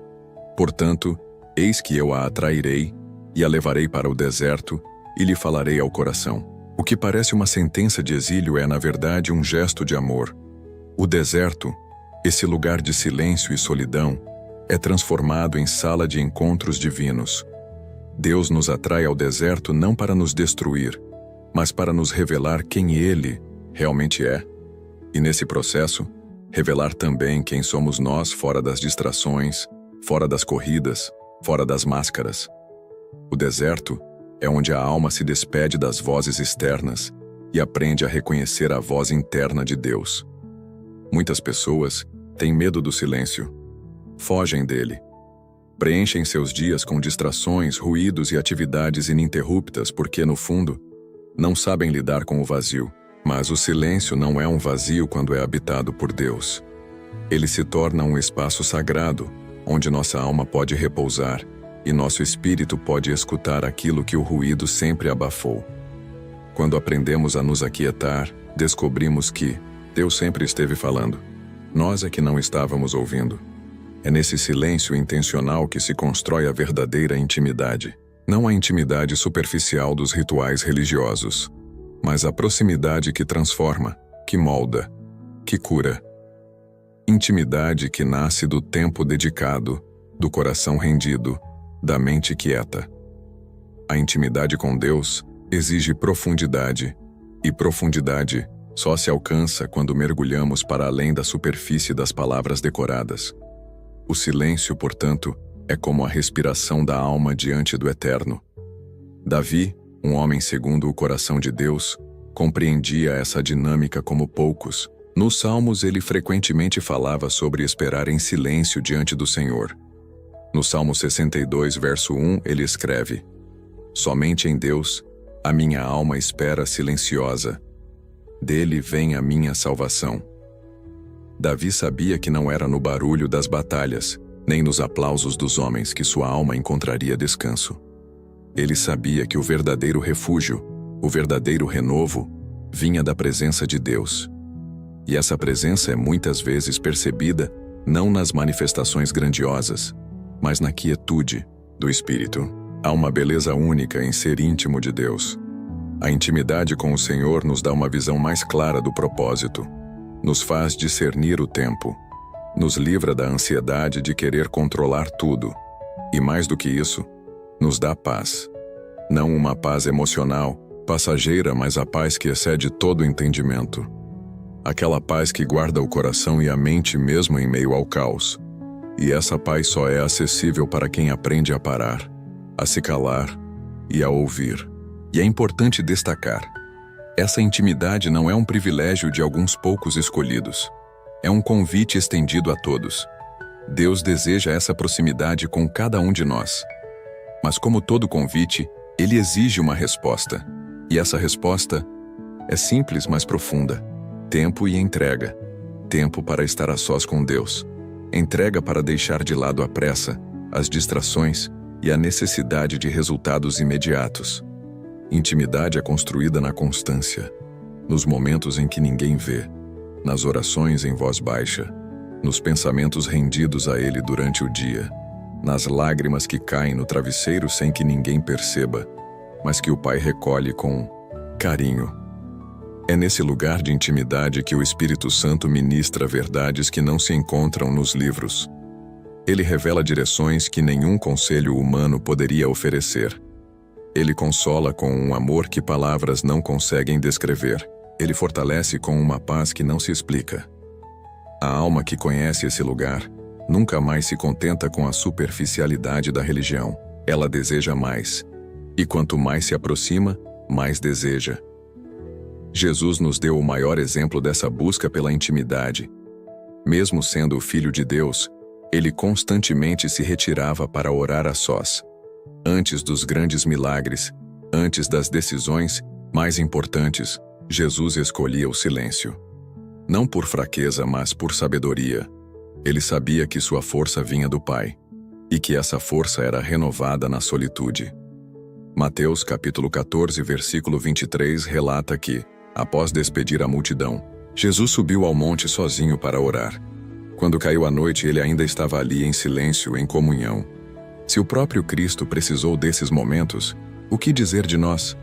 Portanto, eis que eu a atrairei e a levarei para o deserto e lhe falarei ao coração. O que parece uma sentença de exílio é, na verdade, um gesto de amor. O deserto, esse lugar de silêncio e solidão, é transformado em sala de encontros divinos. Deus nos atrai ao deserto não para nos destruir, mas para nos revelar quem Ele realmente é. E nesse processo, revelar também quem somos nós fora das distrações, fora das corridas, fora das máscaras. O deserto é onde a alma se despede das vozes externas e aprende a reconhecer a voz interna de Deus. Muitas pessoas têm medo do silêncio, fogem dele. Preenchem seus dias com distrações, ruídos e atividades ininterruptas porque, no fundo, não sabem lidar com o vazio. Mas o silêncio não é um vazio quando é habitado por Deus. Ele se torna um espaço sagrado, onde nossa alma pode repousar e nosso espírito pode escutar aquilo que o ruído sempre abafou. Quando aprendemos a nos aquietar, descobrimos que Deus sempre esteve falando. Nós é que não estávamos ouvindo. É nesse silêncio intencional que se constrói a verdadeira intimidade. Não a intimidade superficial dos rituais religiosos, mas a proximidade que transforma, que molda, que cura. Intimidade que nasce do tempo dedicado, do coração rendido, da mente quieta. A intimidade com Deus exige profundidade, e profundidade só se alcança quando mergulhamos para além da superfície das palavras decoradas. O silêncio, portanto, é como a respiração da alma diante do eterno. Davi, um homem segundo o coração de Deus, compreendia essa dinâmica como poucos. Nos Salmos ele frequentemente falava sobre esperar em silêncio diante do Senhor. No Salmo 62, verso 1, ele escreve: Somente em Deus a minha alma espera silenciosa. Dele vem a minha salvação. Davi sabia que não era no barulho das batalhas, nem nos aplausos dos homens que sua alma encontraria descanso. Ele sabia que o verdadeiro refúgio, o verdadeiro renovo, vinha da presença de Deus. E essa presença é muitas vezes percebida não nas manifestações grandiosas, mas na quietude do espírito. Há uma beleza única em ser íntimo de Deus. A intimidade com o Senhor nos dá uma visão mais clara do propósito, nos faz discernir o tempo, nos livra da ansiedade de querer controlar tudo, e mais do que isso, nos dá paz. Não uma paz emocional, passageira, mas a paz que excede todo entendimento. Aquela paz que guarda o coração e a mente mesmo em meio ao caos. E essa paz só é acessível para quem aprende a parar, a se calar e a ouvir. E é importante destacar: Essa intimidade não é um privilégio de alguns poucos escolhidos. É um convite estendido a todos. Deus deseja essa proximidade com cada um de nós. Mas como todo convite, ele exige uma resposta. E essa resposta é simples, mas profunda. Tempo e entrega. Tempo para estar a sós com Deus. Entrega para deixar de lado a pressa, as distrações e a necessidade de resultados imediatos. Intimidade é construída na constância, nos momentos em que ninguém vê, nas orações em voz baixa, nos pensamentos rendidos a Ele durante o dia, nas lágrimas que caem no travesseiro sem que ninguém perceba, mas que o Pai recolhe com carinho. É nesse lugar de intimidade que o Espírito Santo ministra verdades que não se encontram nos livros. Ele revela direções que nenhum conselho humano poderia oferecer. Ele consola com um amor que palavras não conseguem descrever. Ele fortalece com uma paz que não se explica. A alma que conhece esse lugar nunca mais se contenta com a superficialidade da religião. Ela deseja mais. E quanto mais se aproxima, mais deseja. Jesus nos deu o maior exemplo dessa busca pela intimidade. Mesmo sendo o Filho de Deus, ele constantemente se retirava para orar a sós. Antes dos grandes milagres, antes das decisões mais importantes, Jesus escolhia o silêncio. Não por fraqueza, mas por sabedoria. Ele sabia que sua força vinha do Pai, e que essa força era renovada na solitude. Mateus capítulo 14, versículo 23 relata que, após despedir a multidão, Jesus subiu ao monte sozinho para orar. Quando caiu a noite, ele ainda estava ali em silêncio, em comunhão. Se o próprio Cristo precisou desses momentos, o que dizer de nós?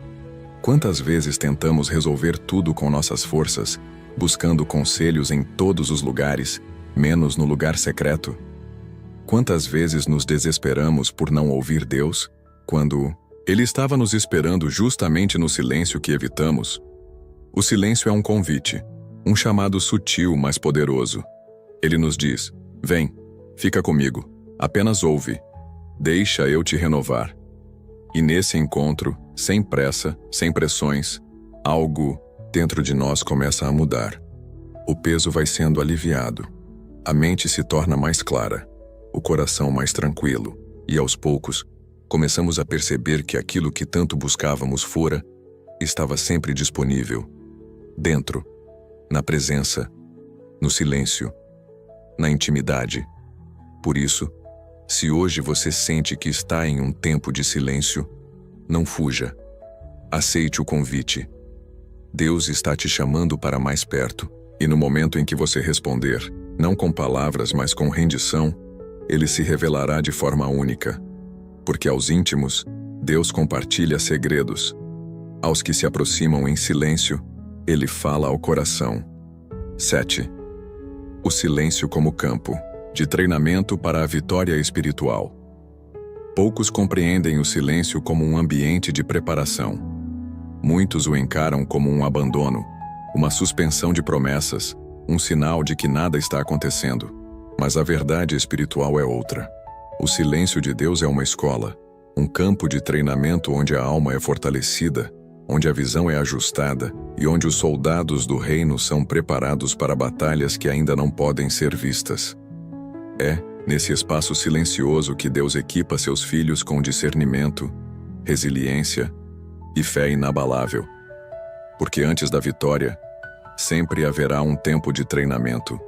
Quantas vezes tentamos resolver tudo com nossas forças, buscando conselhos em todos os lugares, menos no lugar secreto? Quantas vezes nos desesperamos por não ouvir Deus, quando Ele estava nos esperando justamente no silêncio que evitamos? O silêncio é um convite, um chamado sutil, mas poderoso. Ele nos diz: vem, fica comigo, apenas ouve, deixa eu te renovar. E nesse encontro, sem pressa, sem pressões, algo dentro de nós começa a mudar. O peso vai sendo aliviado, a mente se torna mais clara, o coração mais tranquilo, e aos poucos, começamos a perceber que aquilo que tanto buscávamos fora, estava sempre disponível. Dentro, na presença, no silêncio, na intimidade. Por isso, se hoje você sente que está em um tempo de silêncio, não fuja. Aceite o convite. Deus está te chamando para mais perto, e no momento em que você responder, não com palavras, mas com rendição, Ele se revelará de forma única. Porque aos íntimos, Deus compartilha segredos. Aos que se aproximam em silêncio, Ele fala ao coração. 7. O silêncio como campo de treinamento para a vitória espiritual. Poucos compreendem o silêncio como um ambiente de preparação. Muitos o encaram como um abandono, uma suspensão de promessas, um sinal de que nada está acontecendo. Mas a verdade espiritual é outra. O silêncio de Deus é uma escola, um campo de treinamento onde a alma é fortalecida, onde a visão é ajustada e onde os soldados do reino são preparados para batalhas que ainda não podem ser vistas. É nesse espaço silencioso que Deus equipa seus filhos com discernimento, resiliência e fé inabalável. Porque antes da vitória, sempre haverá um tempo de treinamento.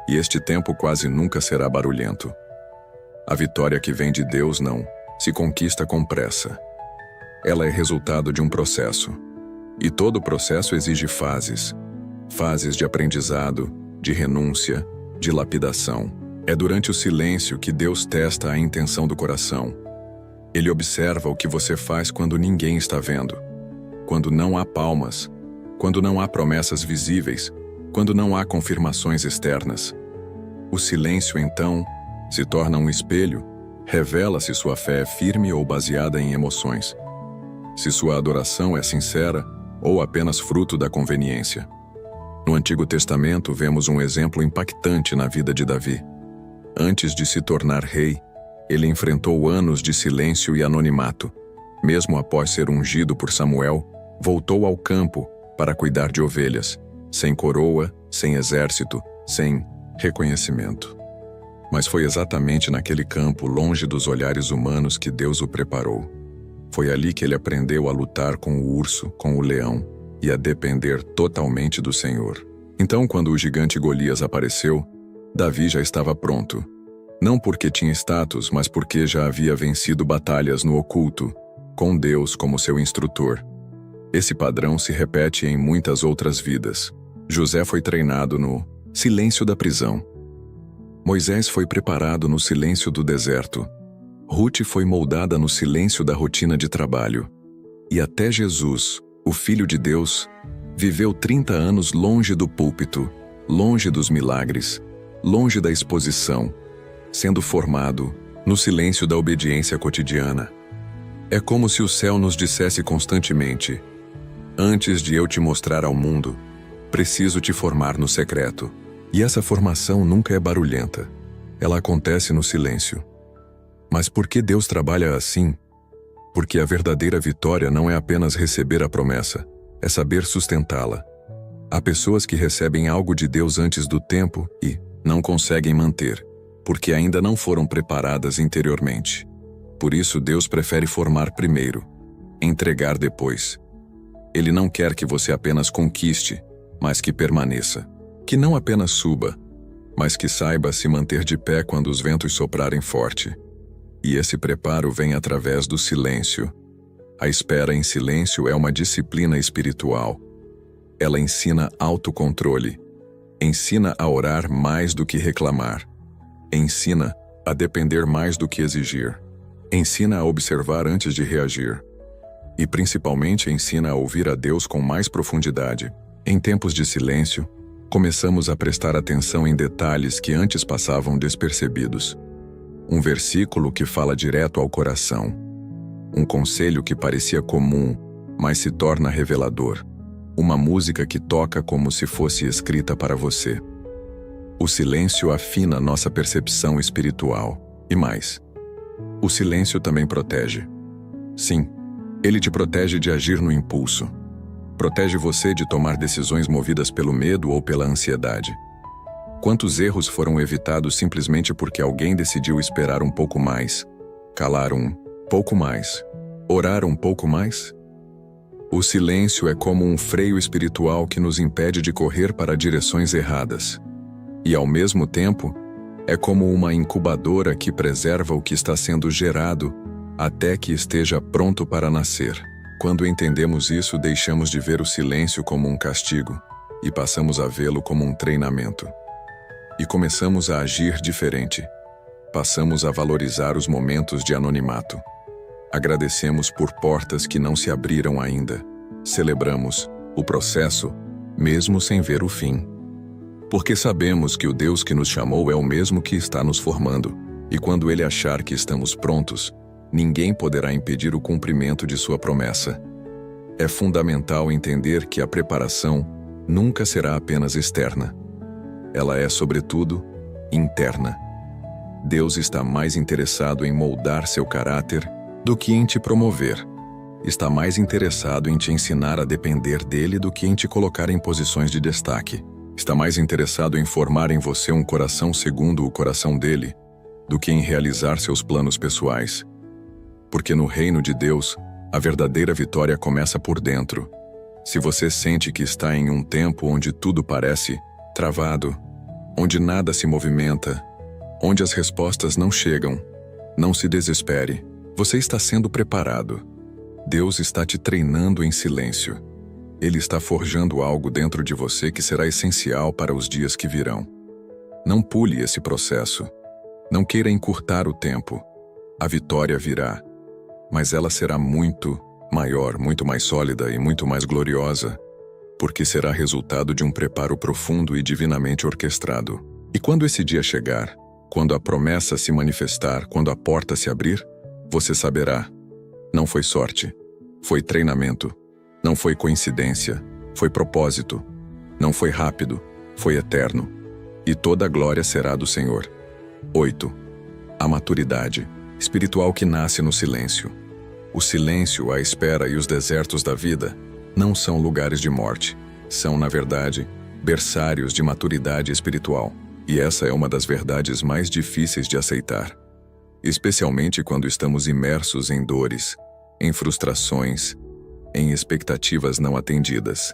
E este tempo quase nunca será barulhento. A vitória que vem de Deus não se conquista com pressa. Ela é resultado de um processo. E todo processo exige fases. Fases de aprendizado, de renúncia, de lapidação. É durante o silêncio que Deus testa a intenção do coração. Ele observa o que você faz quando ninguém está vendo. Quando não há palmas. Quando não há promessas visíveis. Quando não há confirmações externas. O silêncio, então, se torna um espelho, revela se sua fé é firme ou baseada em emoções. Se sua adoração é sincera ou apenas fruto da conveniência. No Antigo Testamento vemos um exemplo impactante na vida de Davi. Antes de se tornar rei, ele enfrentou anos de silêncio e anonimato. Mesmo após ser ungido por Samuel, voltou ao campo para cuidar de ovelhas, sem coroa, sem exército, sem reconhecimento. Mas foi exatamente naquele campo, longe dos olhares humanos, que Deus o preparou. Foi ali que ele aprendeu a lutar com o urso, com o leão, e a depender totalmente do Senhor. Então, quando o gigante Golias apareceu, Davi já estava pronto. Não porque tinha status, mas porque já havia vencido batalhas no oculto, com Deus como seu instrutor. Esse padrão se repete em muitas outras vidas. José foi treinado no silêncio da prisão. Moisés foi preparado no silêncio do deserto. Ruth foi moldada no silêncio da rotina de trabalho. E até Jesus, o Filho de Deus, viveu 30 anos longe do púlpito, longe dos milagres, longe da exposição, sendo formado no silêncio da obediência cotidiana. É como se o céu nos dissesse constantemente: antes de eu te mostrar ao mundo, preciso te formar no secreto. E essa formação nunca é barulhenta. Ela acontece no silêncio. Mas por que Deus trabalha assim? Porque a verdadeira vitória não é apenas receber a promessa, é saber sustentá-la. Há pessoas que recebem algo de Deus antes do tempo e não conseguem manter, porque ainda não foram preparadas interiormente. Por isso Deus prefere formar primeiro, entregar depois. Ele não quer que você apenas conquiste, mas que permaneça. Que não apenas suba, mas que saiba se manter de pé quando os ventos soprarem forte. E esse preparo vem através do silêncio. A espera em silêncio é uma disciplina espiritual. Ela ensina autocontrole, ensina a orar mais do que reclamar, ensina a depender mais do que exigir, ensina a observar antes de reagir. E principalmente ensina a ouvir a Deus com mais profundidade. Em tempos de silêncio, começamos a prestar atenção em detalhes que antes passavam despercebidos. Um versículo que fala direto ao coração. Um conselho que parecia comum, mas se torna revelador. Uma música que toca como se fosse escrita para você. O silêncio afina nossa percepção espiritual. E mais, o silêncio também protege. Sim, ele te protege de agir no impulso. Protege você de tomar decisões movidas pelo medo ou pela ansiedade. Quantos erros foram evitados simplesmente porque alguém decidiu esperar um pouco mais, calar um pouco mais, orar um pouco mais? O silêncio é como um freio espiritual que nos impede de correr para direções erradas. E, ao mesmo tempo, é como uma incubadora que preserva o que está sendo gerado até que esteja pronto para nascer. Quando entendemos isso, deixamos de ver o silêncio como um castigo e passamos a vê-lo como um treinamento. E começamos a agir diferente. Passamos a valorizar os momentos de anonimato. Agradecemos por portas que não se abriram ainda. Celebramos o processo, mesmo sem ver o fim. Porque sabemos que o Deus que nos chamou é o mesmo que está nos formando, e quando Ele achar que estamos prontos, ninguém poderá impedir o cumprimento de sua promessa. É fundamental entender que a preparação nunca será apenas externa. Ela é, sobretudo, interna. Deus está mais interessado em moldar seu caráter do que em te promover. Está mais interessado em te ensinar a depender dele do que em te colocar em posições de destaque. Está mais interessado em formar em você um coração segundo o coração dele do que em realizar seus planos pessoais. Porque no reino de Deus, a verdadeira vitória começa por dentro. Se você sente que está em um tempo onde tudo parece travado, onde nada se movimenta, onde as respostas não chegam, não se desespere. Você está sendo preparado. Deus está te treinando em silêncio. Ele está forjando algo dentro de você que será essencial para os dias que virão. Não pule esse processo. Não queira encurtar o tempo. A vitória virá. Mas ela será muito maior, muito mais sólida e muito mais gloriosa, porque será resultado de um preparo profundo e divinamente orquestrado. E quando esse dia chegar, quando a promessa se manifestar, quando a porta se abrir, você saberá. Não foi sorte, foi treinamento. Não foi coincidência, foi propósito. Não foi rápido, foi eterno. E toda a glória será do Senhor. 8. A maturidade espiritual que nasce no silêncio. O silêncio, a espera e os desertos da vida não são lugares de morte. São, na verdade, berçários de maturidade espiritual. E essa é uma das verdades mais difíceis de aceitar. Especialmente quando estamos imersos em dores, em frustrações, em expectativas não atendidas.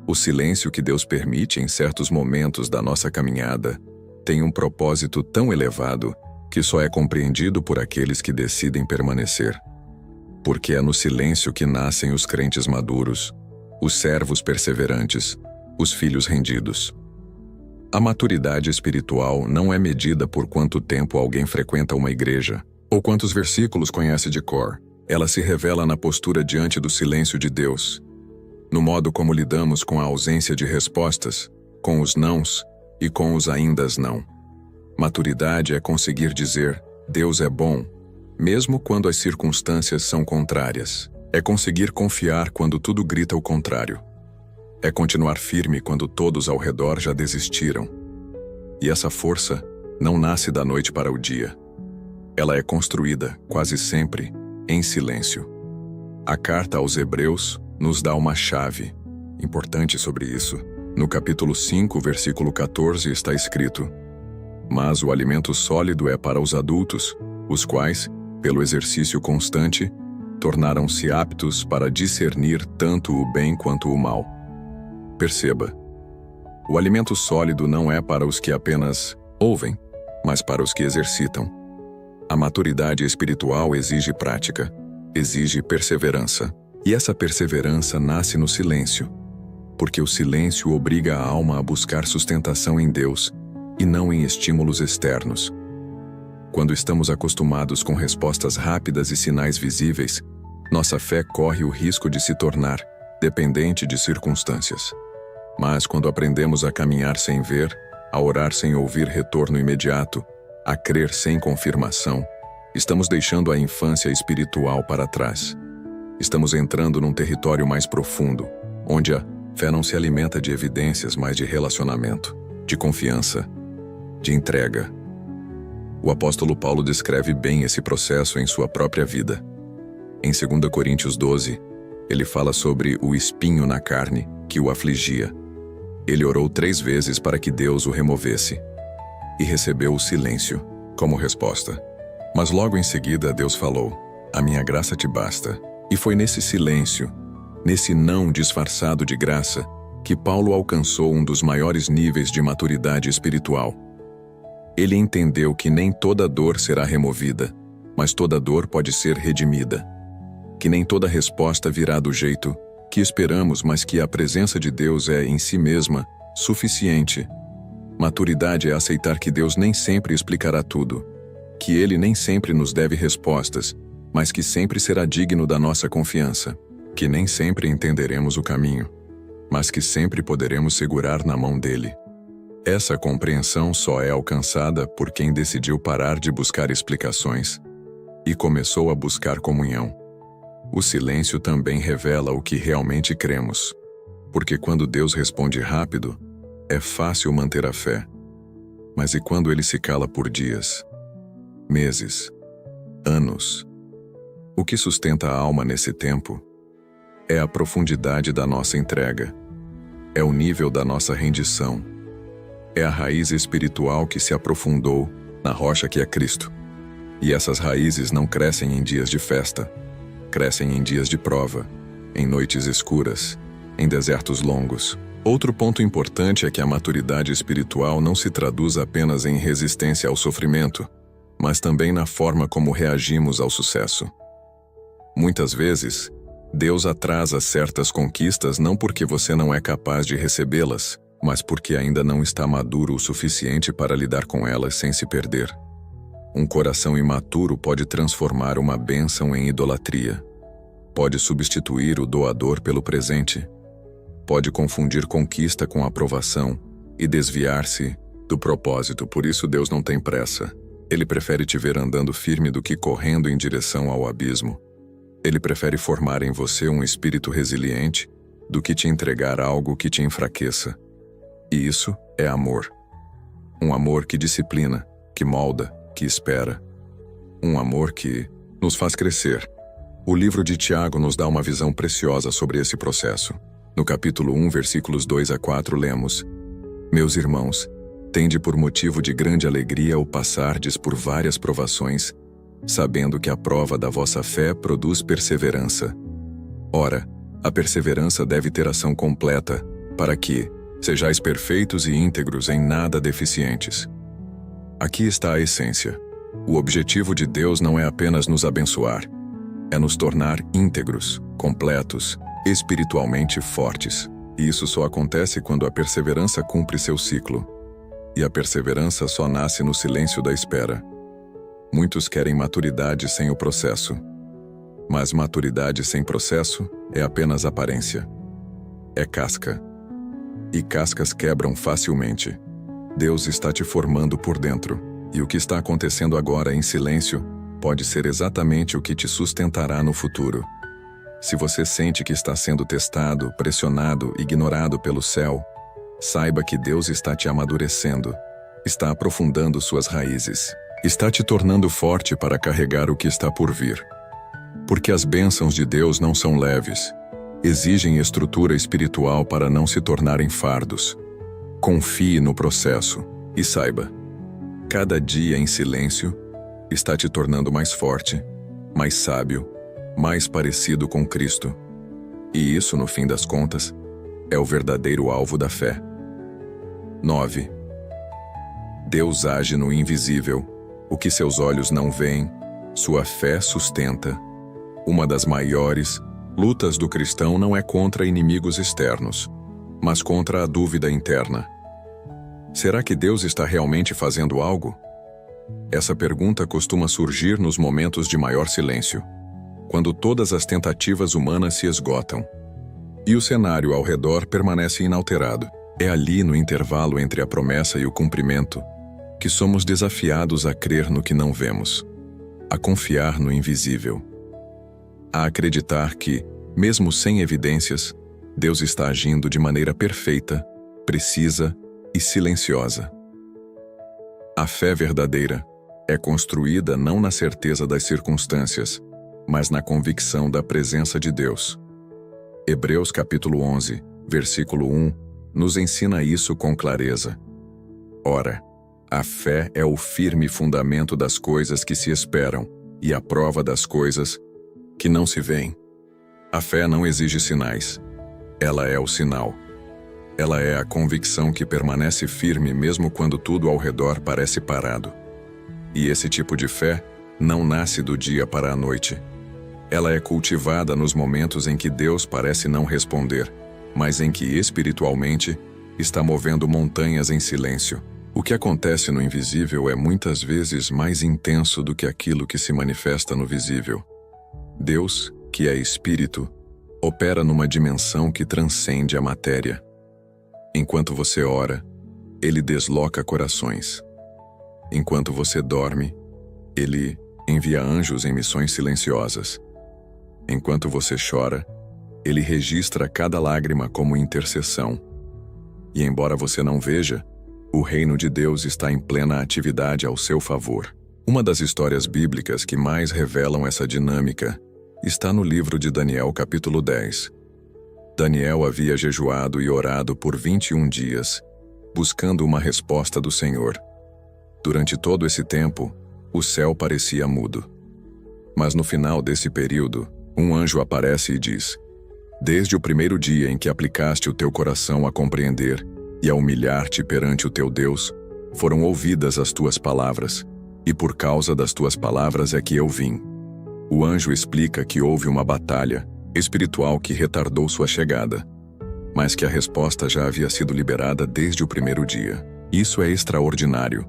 O silêncio que Deus permite em certos momentos da nossa caminhada tem um propósito tão elevado que só é compreendido por aqueles que decidem permanecer. Porque é no silêncio que nascem os crentes maduros, os servos perseverantes, os filhos rendidos. A maturidade espiritual não é medida por quanto tempo alguém frequenta uma igreja, ou quantos versículos conhece de cor. Ela se revela na postura diante do silêncio de Deus, no modo como lidamos com a ausência de respostas, com os nãos e com os aindas não. Maturidade é conseguir dizer, Deus é bom, mesmo quando as circunstâncias são contrárias. É conseguir confiar quando tudo grita o contrário. É continuar firme quando todos ao redor já desistiram. E essa força não nasce da noite para o dia. Ela é construída, quase sempre, em silêncio. A carta aos Hebreus nos dá uma chave importante sobre isso. No capítulo 5, versículo 14, está escrito: Mas o alimento sólido é para os adultos, os quais, pelo exercício constante, tornaram-se aptos para discernir tanto o bem quanto o mal. Perceba, o alimento sólido não é para os que apenas ouvem, mas para os que exercitam. A maturidade espiritual exige prática, exige perseverança. E essa perseverança nasce no silêncio, porque o silêncio obriga a alma a buscar sustentação em Deus e não em estímulos externos. Quando estamos acostumados com respostas rápidas e sinais visíveis, nossa fé corre o risco de se tornar dependente de circunstâncias. Mas quando aprendemos a caminhar sem ver, a orar sem ouvir retorno imediato, a crer sem confirmação, estamos deixando a infância espiritual para trás. Estamos entrando num território mais profundo, onde a fé não se alimenta de evidências, mas de relacionamento, de confiança, de entrega. O apóstolo Paulo descreve bem esse processo em sua própria vida. Em 2 Coríntios 12, ele fala sobre o espinho na carne que o afligia. Ele orou 3 vezes para que Deus o removesse e recebeu o silêncio como resposta. Mas logo em seguida Deus falou: A minha graça te basta. E foi nesse silêncio, nesse não disfarçado de graça, que Paulo alcançou um dos maiores níveis de maturidade espiritual. Ele entendeu que nem toda dor será removida, mas toda dor pode ser redimida. Que nem toda resposta virá do jeito que esperamos, mas que a presença de Deus é, em si mesma, suficiente. Maturidade é aceitar que Deus nem sempre explicará tudo, que Ele nem sempre nos deve respostas, mas que sempre será digno da nossa confiança, que nem sempre entenderemos o caminho, mas que sempre poderemos segurar na mão dele. Essa compreensão só é alcançada por quem decidiu parar de buscar explicações e começou a buscar comunhão. O silêncio também revela o que realmente cremos, porque quando Deus responde rápido, é fácil manter a fé. Mas e quando ele se cala por dias, meses, anos? O que sustenta a alma nesse tempo é a profundidade da nossa entrega, é o nível da nossa rendição, é a raiz espiritual que se aprofundou na rocha que é Cristo. E essas raízes não crescem em dias de festa, crescem em dias de prova, em noites escuras, em desertos longos. Outro ponto importante é que a maturidade espiritual não se traduz apenas em resistência ao sofrimento, mas também na forma como reagimos ao sucesso. Muitas vezes, Deus atrasa certas conquistas não porque você não é capaz de recebê-las, mas porque ainda não está maduro o suficiente para lidar com elas sem se perder. Um coração imaturo pode transformar uma bênção em idolatria. Pode substituir o doador pelo presente. Pode confundir conquista com aprovação e desviar-se do propósito. Por isso Deus não tem pressa. Ele prefere te ver andando firme do que correndo em direção ao abismo. Ele prefere formar em você um espírito resiliente do que te entregar algo que te enfraqueça. E isso é amor. Um amor que disciplina, que molda, que espera. Um amor que nos faz crescer, O livro de Tiago nos dá uma visão preciosa sobre esse processo. No capítulo 1, versículos 2 a 4, lemos: Meus irmãos, tende por motivo de grande alegria o passardes por várias provações, sabendo que a prova da vossa fé produz perseverança. Ora, a perseverança deve ter ação completa, para que sejais perfeitos e íntegros, em nada deficientes. Aqui está a essência. O objetivo de Deus não é apenas nos abençoar, é nos tornar íntegros, completos, espiritualmente fortes. E isso só acontece quando a perseverança cumpre seu ciclo. E a perseverança só nasce no silêncio da espera. Muitos querem maturidade sem o processo. Mas maturidade sem processo é apenas aparência. É casca. E cascas quebram facilmente. Deus está te formando por dentro. E o que está acontecendo agora em silêncio pode ser exatamente o que te sustentará no futuro. Se você sente que está sendo testado, pressionado, ignorado pelo céu, saiba que Deus está te amadurecendo, está aprofundando suas raízes, está te tornando forte para carregar o que está por vir. Porque as bênçãos de Deus não são leves, exigem estrutura espiritual para não se tornarem fardos. Confie no processo e saiba, cada dia em silêncio está te tornando mais forte, mais sábio, mais parecido com Cristo. E isso, no fim das contas, é o verdadeiro alvo da fé. 9. Deus age no invisível. O que seus olhos não veem, sua fé sustenta. Uma das maiores lutas do cristão não é contra inimigos externos, mas contra a dúvida interna. Será que Deus está realmente fazendo algo? Essa pergunta costuma surgir nos momentos de maior silêncio, quando todas as tentativas humanas se esgotam e o cenário ao redor permanece inalterado. É ali, no intervalo entre a promessa e o cumprimento, que somos desafiados a crer no que não vemos, a confiar no invisível, a acreditar que, mesmo sem evidências, Deus está agindo de maneira perfeita, precisa e silenciosa. A fé verdadeira é construída não na certeza das circunstâncias, mas na convicção da presença de Deus. Hebreus capítulo 11, versículo 1, nos ensina isso com clareza. Ora, a fé é o firme fundamento das coisas que se esperam e a prova das coisas que não se veem. A fé não exige sinais. Ela é o sinal. Ela é a convicção que permanece firme mesmo quando tudo ao redor parece parado. E esse tipo de fé não nasce do dia para a noite. Ela é cultivada nos momentos em que Deus parece não responder, mas em que espiritualmente está movendo montanhas em silêncio. O que acontece no invisível é muitas vezes mais intenso do que aquilo que se manifesta no visível. Deus, que é espírito, opera numa dimensão que transcende a matéria. Enquanto você ora, Ele desloca corações. Enquanto você dorme, Ele envia anjos em missões silenciosas. Enquanto você chora, Ele registra cada lágrima como intercessão. E embora você não veja, o reino de Deus está em plena atividade ao seu favor. Uma das histórias bíblicas que mais revelam essa dinâmica está no livro de Daniel, capítulo 10. Daniel havia jejuado e orado por 21 dias, buscando uma resposta do Senhor. Durante todo esse tempo, o céu parecia mudo. Mas no final desse período, um anjo aparece e diz: Desde o primeiro dia em que aplicaste o teu coração a compreender e a humilhar-te perante o teu Deus, foram ouvidas as tuas palavras, e por causa das tuas palavras é que eu vim. O anjo explica que houve uma batalha espiritual que retardou sua chegada, mas que a resposta já havia sido liberada desde o primeiro dia. Isso é extraordinário.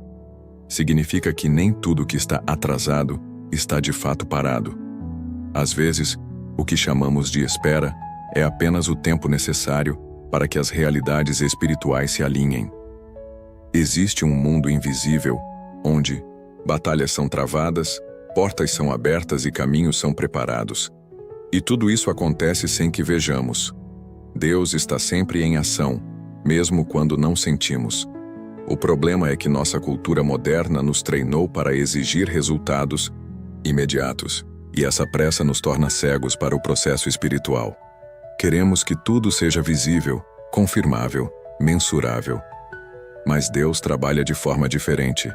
Significa que nem tudo que está atrasado está de fato parado. Às vezes, o que chamamos de espera é apenas o tempo necessário para que as realidades espirituais se alinhem. Existe um mundo invisível, onde batalhas são travadas, portas são abertas e caminhos são preparados. E tudo isso acontece sem que vejamos. Deus está sempre em ação, mesmo quando não sentimos. O problema é que nossa cultura moderna nos treinou para exigir resultados imediatos. E essa pressa nos torna cegos para o processo espiritual. Queremos que tudo seja visível, confirmável, mensurável. Mas Deus trabalha de forma diferente.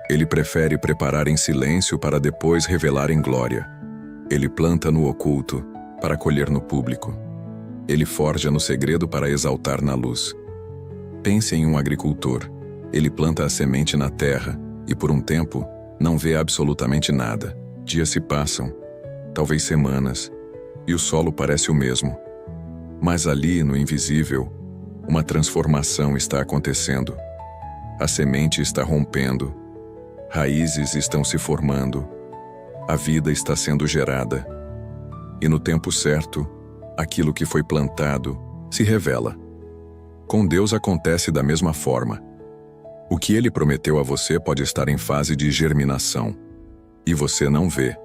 Ele prefere preparar em silêncio para depois revelar em glória. Ele planta no oculto para colher no público. Ele forja no segredo para exaltar na luz. Pense em um agricultor. Ele planta a semente na terra e, por um tempo, não vê absolutamente nada. Dias se passam, talvez semanas, e o solo parece o mesmo. Mas ali, no invisível, uma transformação está acontecendo. A semente está rompendo, raízes estão se formando, a vida está sendo gerada. E no tempo certo, aquilo que foi plantado se revela. Com Deus acontece da mesma forma. O que Ele prometeu a você pode estar em fase de germinação, e você não vê.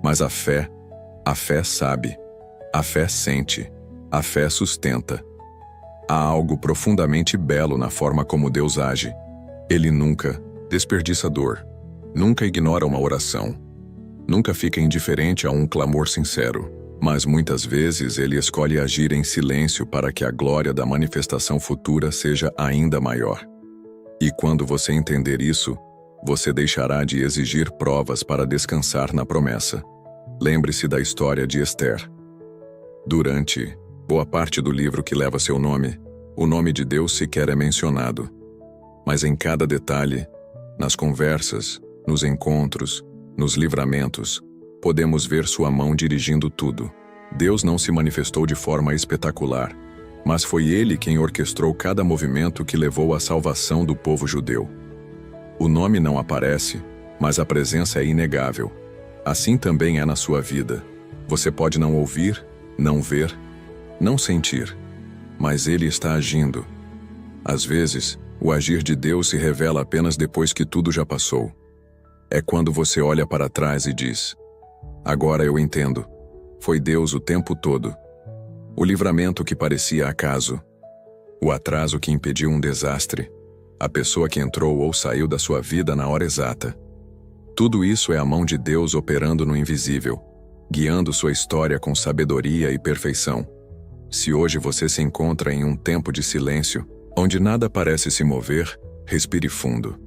Mas a fé sabe, a fé sente, a fé sustenta. Há algo profundamente belo na forma como Deus age. Ele nunca desperdiça dor, nunca ignora uma oração, nunca fica indiferente a um clamor sincero, mas muitas vezes Ele escolhe agir em silêncio para que a glória da manifestação futura seja ainda maior. E quando você entender isso, você deixará de exigir provas para descansar na promessa. Lembre-se da história de Esther. Durante boa parte do livro que leva seu nome, o nome de Deus sequer é mencionado. Mas em cada detalhe, nas conversas, nos encontros, nos livramentos, podemos ver sua mão dirigindo tudo. Deus não se manifestou de forma espetacular, mas foi Ele quem orquestrou cada movimento que levou à salvação do povo judeu. O nome não aparece, mas a presença é inegável. Assim também é na sua vida. Você pode não ouvir, não ver, não sentir, mas Ele está agindo. Às vezes, o agir de Deus se revela apenas depois que tudo já passou. É quando você olha para trás e diz: agora eu entendo. Foi Deus o tempo todo. O livramento que parecia acaso. O atraso que impediu um desastre. A pessoa que entrou ou saiu da sua vida na hora exata. Tudo isso é a mão de Deus operando no invisível, guiando sua história com sabedoria e perfeição. Se hoje você se encontra em um tempo de silêncio, onde nada parece se mover, respire fundo.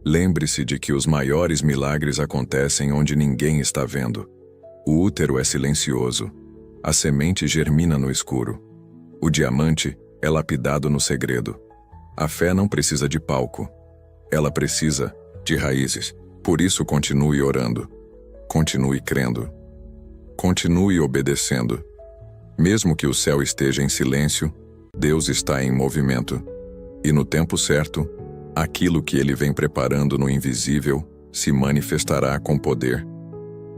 Lembre-se de que os maiores milagres acontecem onde ninguém está vendo. O útero é silencioso. A semente germina no escuro. O diamante é lapidado no segredo. A fé não precisa de palco. Ela precisa de raízes. Por isso continue orando. Continue crendo. Continue obedecendo. Mesmo que o céu esteja em silêncio, Deus está em movimento. E no tempo certo, aquilo que Ele vem preparando no invisível se manifestará com poder.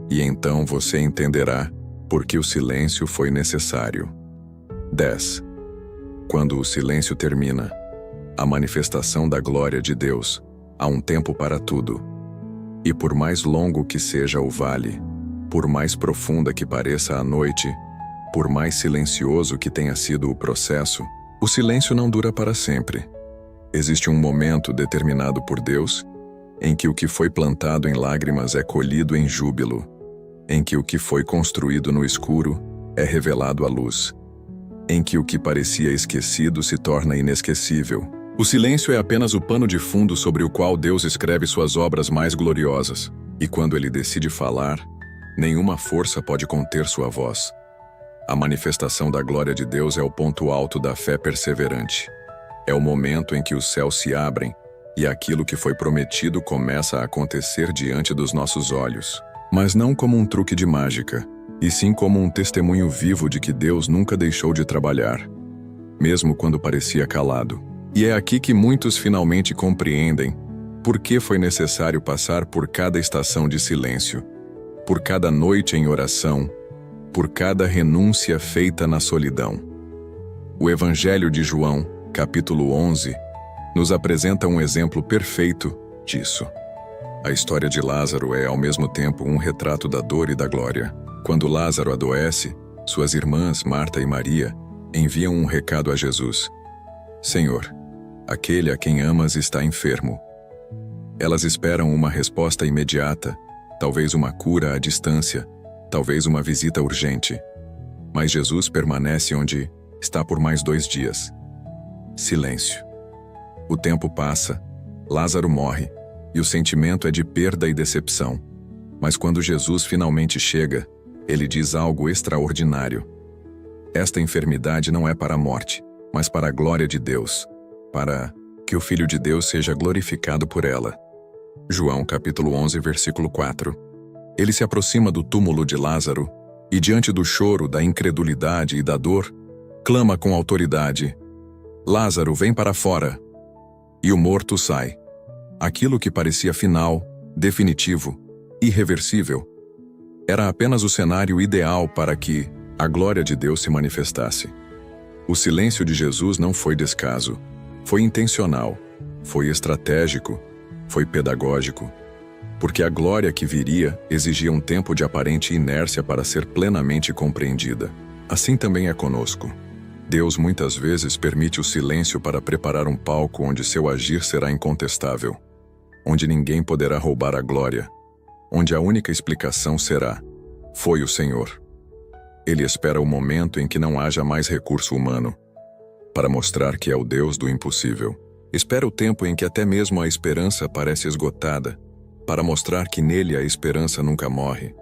E então você entenderá por que o silêncio foi necessário. 10. Quando o silêncio termina, a manifestação da glória de Deus, há um tempo para tudo. E por mais longo que seja o vale, por mais profunda que pareça a noite, por mais silencioso que tenha sido o processo, o silêncio não dura para sempre. Existe um momento determinado por Deus em que o que foi plantado em lágrimas é colhido em júbilo, em que o que foi construído no escuro é revelado à luz, em que o que parecia esquecido se torna inesquecível. O silêncio é apenas o pano de fundo sobre o qual Deus escreve suas obras mais gloriosas, e quando Ele decide falar, nenhuma força pode conter sua voz. A manifestação da glória de Deus é o ponto alto da fé perseverante. É o momento em que os céus se abrem e aquilo que foi prometido começa a acontecer diante dos nossos olhos. Mas não como um truque de mágica, e sim como um testemunho vivo de que Deus nunca deixou de trabalhar, mesmo quando parecia calado. E é aqui que muitos finalmente compreendem por que foi necessário passar por cada estação de silêncio, por cada noite em oração, por cada renúncia feita na solidão. O Evangelho de João, capítulo 11, nos apresenta um exemplo perfeito disso. A história de Lázaro é, ao mesmo tempo, um retrato da dor e da glória. Quando Lázaro adoece, suas irmãs, Marta e Maria, enviam um recado a Jesus: Senhor, aquele a quem amas está enfermo. Elas esperam uma resposta imediata, talvez uma cura à distância, talvez uma visita urgente. Mas Jesus permanece onde está por mais 2 dias. Silêncio. O tempo passa, Lázaro morre, e o sentimento é de perda e decepção. Mas quando Jesus finalmente chega, ele diz algo extraordinário. Esta enfermidade não é para a morte, mas para a glória de Deus, para que o Filho de Deus seja glorificado por ela. João capítulo 11, versículo 4. Ele se aproxima do túmulo de Lázaro e, diante do choro, da incredulidade e da dor, clama com autoridade: Lázaro, vem para fora. E o morto sai. Aquilo que parecia final, definitivo, irreversível, era apenas o cenário ideal para que a glória de Deus se manifestasse. O silêncio de Jesus não foi descaso, foi intencional, foi estratégico, foi pedagógico, porque a glória que viria exigia um tempo de aparente inércia para ser plenamente compreendida. Assim também é conosco. Deus muitas vezes permite o silêncio para preparar um palco onde seu agir será incontestável, onde ninguém poderá roubar a glória, onde a única explicação será: foi o Senhor. Ele espera o momento em que não haja mais recurso humano, para mostrar que é o Deus do impossível. Espera o tempo em que até mesmo a esperança parece esgotada, para mostrar que nele a esperança nunca morre.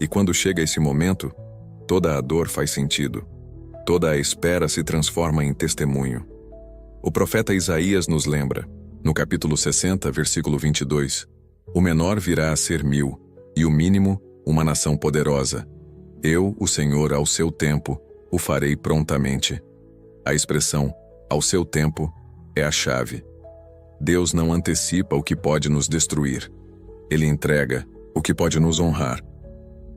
E quando chega esse momento, toda a dor faz sentido. Toda a espera se transforma em testemunho. O profeta Isaías nos lembra, no capítulo 60, versículo 22, o menor virá a ser 1000, e o mínimo, uma nação poderosa. Eu, o Senhor, ao seu tempo, o farei prontamente. A expressão, ao seu tempo, é a chave. Deus não antecipa o que pode nos destruir. Ele entrega o que pode nos honrar.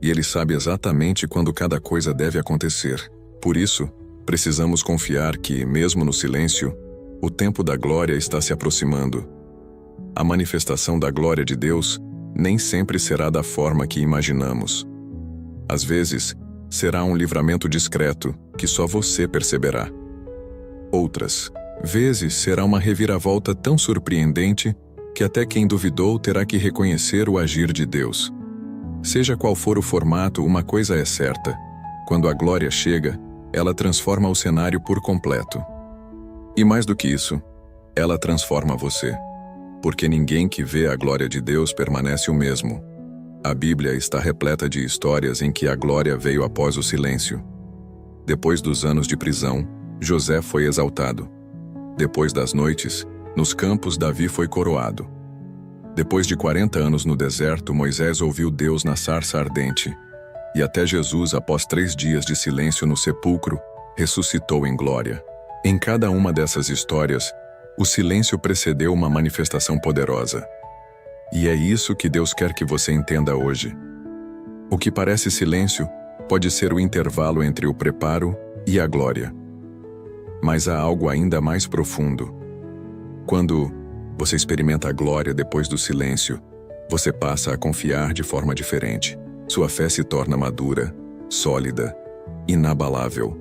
E Ele sabe exatamente quando cada coisa deve acontecer. Por isso, precisamos confiar que, mesmo no silêncio, o tempo da glória está se aproximando. A manifestação da glória de Deus nem sempre será da forma que imaginamos. Às vezes, será um livramento discreto que só você perceberá. Outras vezes será uma reviravolta tão surpreendente que até quem duvidou terá que reconhecer o agir de Deus. Seja qual for o formato, uma coisa é certa: quando a glória chega, ela transforma o cenário por completo. E mais do que isso, ela transforma você. Porque ninguém que vê a glória de Deus permanece o mesmo. A Bíblia está repleta de histórias em que a glória veio após o silêncio. Depois dos anos de prisão, José foi exaltado. Depois das noites, nos campos Davi foi coroado. Depois de 40 anos no deserto, Moisés ouviu Deus na sarça ardente. E até Jesus, após 3 dias de silêncio no sepulcro, ressuscitou em glória. Em cada uma dessas histórias, o silêncio precedeu uma manifestação poderosa. E é isso que Deus quer que você entenda hoje. O que parece silêncio pode ser o intervalo entre o preparo e a glória. Mas há algo ainda mais profundo. Quando você experimenta a glória depois do silêncio, você passa a confiar de forma diferente. Sua fé se torna madura, sólida, inabalável.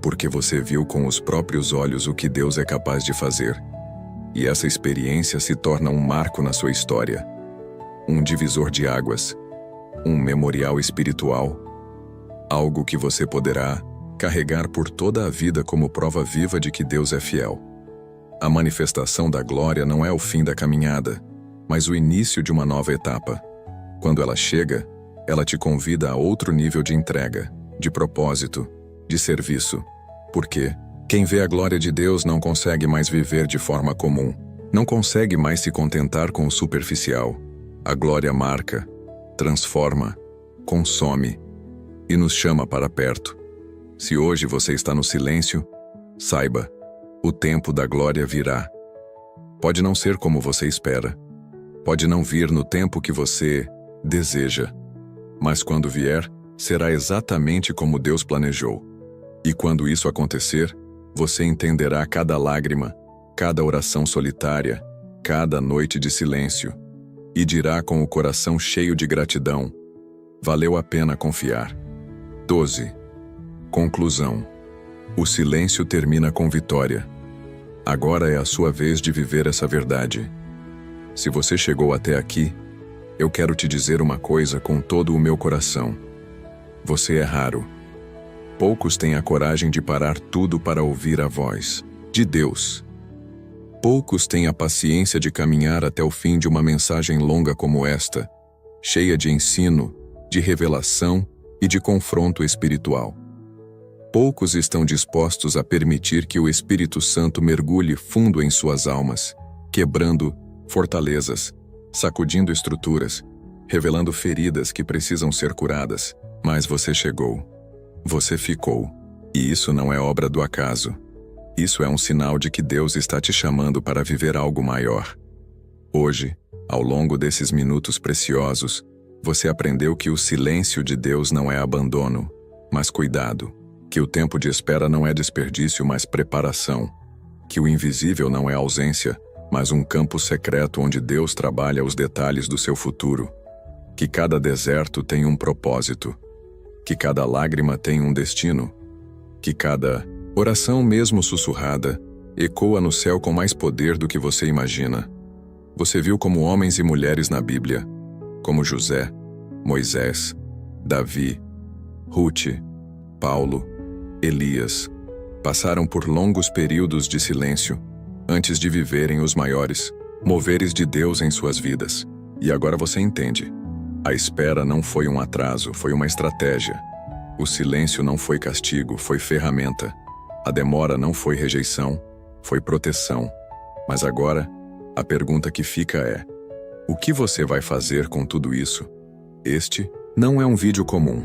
Porque você viu com os próprios olhos o que Deus é capaz de fazer. E essa experiência se torna um marco na sua história. Um divisor de águas. Um memorial espiritual. Algo que você poderá carregar por toda a vida como prova viva de que Deus é fiel. A manifestação da glória não é o fim da caminhada, mas o início de uma nova etapa. Quando ela chega, ela te convida a outro nível de entrega, de propósito, de serviço. Porque quem vê a glória de Deus não consegue mais viver de forma comum. Não consegue mais se contentar com o superficial. A glória marca, transforma, consome e nos chama para perto. Se hoje você está no silêncio, saiba, o tempo da glória virá. Pode não ser como você espera. Pode não vir no tempo que você deseja. Mas quando vier, será exatamente como Deus planejou. E quando isso acontecer, você entenderá cada lágrima, cada oração solitária, cada noite de silêncio, e dirá com o coração cheio de gratidão: valeu a pena confiar. 12. Conclusão. O silêncio termina com vitória. Agora é a sua vez de viver essa verdade. Se você chegou até aqui, Eu quero te dizer uma coisa com todo o meu coração. Você é raro. Poucos têm a coragem de parar tudo para ouvir a voz de Deus. Poucos têm a paciência de caminhar até o fim de uma mensagem longa como esta, cheia de ensino, de revelação e de confronto espiritual. Poucos estão dispostos a permitir que o Espírito Santo mergulhe fundo em suas almas, quebrando fortalezas, sacudindo estruturas, revelando feridas que precisam ser curadas. Mas você chegou. Você ficou. E isso não é obra do acaso. Isso é um sinal de que Deus está te chamando para viver algo maior. Hoje, ao longo desses minutos preciosos, você aprendeu que o silêncio de Deus não é abandono, mas cuidado, que o tempo de espera não é desperdício, mas preparação, que o invisível não é ausência, mas um campo secreto onde Deus trabalha os detalhes do seu futuro, que cada deserto tem um propósito, que cada lágrima tem um destino, que cada oração, mesmo sussurrada, ecoa no céu com mais poder do que você imagina. Você viu como homens e mulheres na Bíblia, como José, Moisés, Davi, Ruth, Paulo, Elias, passaram por longos períodos de silêncio antes de viverem os maiores moveres de Deus em suas vidas. E agora você entende. A espera não foi um atraso, foi uma estratégia. O silêncio não foi castigo, foi ferramenta. A demora não foi rejeição, foi proteção. Mas agora, a pergunta que fica é: o que você vai fazer com tudo isso? Este não é um vídeo comum.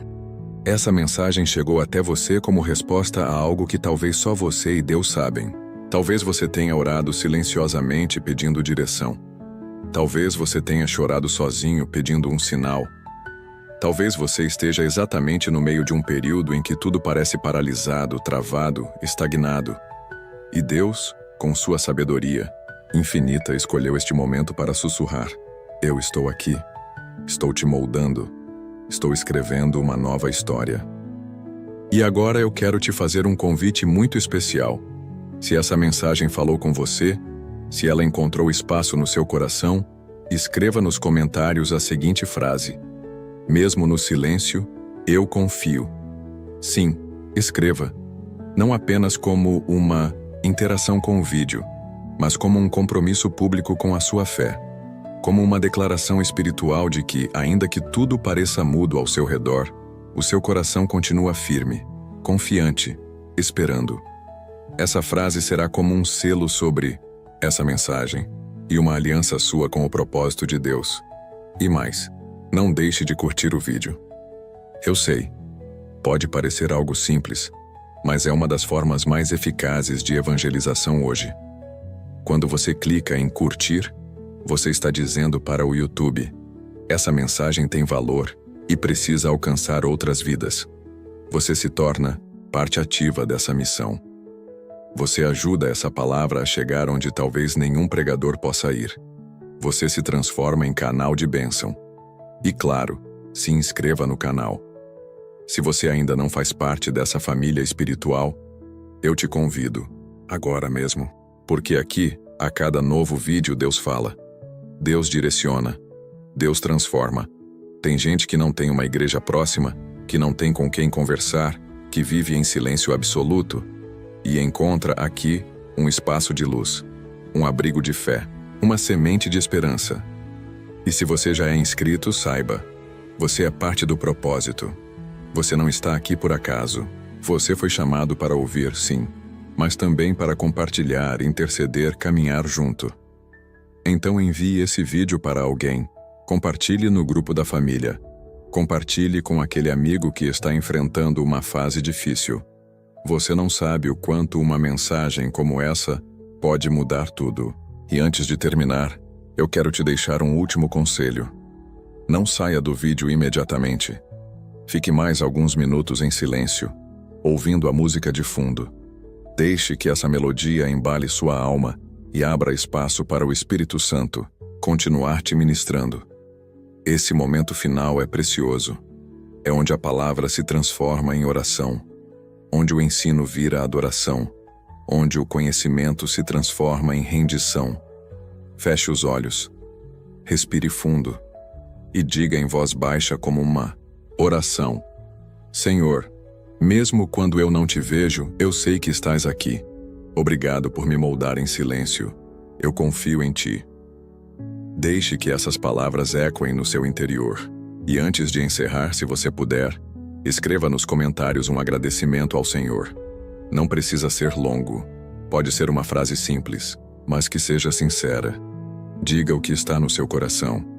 Essa mensagem chegou até você como resposta a algo que talvez só você e Deus sabem. Talvez você tenha orado silenciosamente pedindo direção. Talvez você tenha chorado sozinho pedindo um sinal. Talvez você esteja exatamente no meio de um período em que tudo parece paralisado, travado, estagnado. E Deus, com sua sabedoria infinita, escolheu este momento para sussurrar: eu estou aqui, estou te moldando, estou escrevendo uma nova história. E agora eu quero te fazer um convite muito especial. Se essa mensagem falou com você, se ela encontrou espaço no seu coração, escreva nos comentários a seguinte frase: mesmo no silêncio, eu confio. Sim, escreva. Não apenas como uma interação com o vídeo, mas como um compromisso público com a sua fé. Como uma declaração espiritual de que, ainda que tudo pareça mudo ao seu redor, o seu coração continua firme, confiante, esperando. Essa frase será como um selo sobre essa mensagem e uma aliança sua com o propósito de Deus. E mais, não deixe de curtir o vídeo. Eu sei, pode parecer algo simples, mas é uma das formas mais eficazes de evangelização hoje. Quando você clica em curtir, você está dizendo para o YouTube: essa mensagem tem valor e precisa alcançar outras vidas. Você se torna parte ativa dessa missão. Você ajuda essa palavra a chegar onde talvez nenhum pregador possa ir. Você se transforma em canal de bênção. E claro, se inscreva no canal. Se você ainda não faz parte dessa família espiritual, eu te convido, agora mesmo, porque aqui, a cada novo vídeo, Deus fala. Deus direciona. Deus transforma. Tem gente que não tem uma igreja próxima, que não tem com quem conversar, que vive em silêncio absoluto, e encontra aqui um espaço de luz, um abrigo de fé, uma semente de esperança. E se você já é inscrito, saiba, você é parte do propósito. Você não está aqui por acaso. Você foi chamado para ouvir, sim, mas também para compartilhar, interceder, caminhar junto. Então envie esse vídeo para alguém. Compartilhe no grupo da família. Compartilhe com aquele amigo que está enfrentando uma fase difícil. Você não sabe o quanto uma mensagem como essa pode mudar tudo. E antes de terminar, eu quero te deixar um último conselho. Não saia do vídeo imediatamente. Fique mais alguns minutos em silêncio, ouvindo a música de fundo. Deixe que essa melodia embale sua alma e abra espaço para o Espírito Santo continuar te ministrando. Esse momento final é precioso. É onde a palavra se transforma em oração, onde o ensino vira adoração, onde o conhecimento se transforma em rendição. Feche os olhos, respire fundo e diga em voz baixa como uma oração: Senhor, mesmo quando eu não te vejo, eu sei que estás aqui. Obrigado por me moldar em silêncio. Eu confio em ti. Deixe que essas palavras ecoem no seu interior. E antes de encerrar, se você puder, escreva nos comentários um agradecimento ao Senhor. Não precisa ser longo. Pode ser uma frase simples, mas que seja sincera. Diga o que está no seu coração.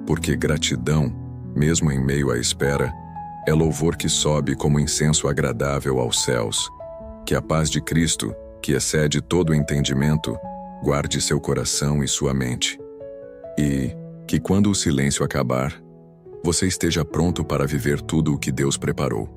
Porque gratidão, mesmo em meio à espera, é louvor que sobe como incenso agradável aos céus. Que a paz de Cristo, que excede todo o entendimento, guarde seu coração e sua mente. E que quando o silêncio acabar, você esteja pronto para viver tudo o que Deus preparou.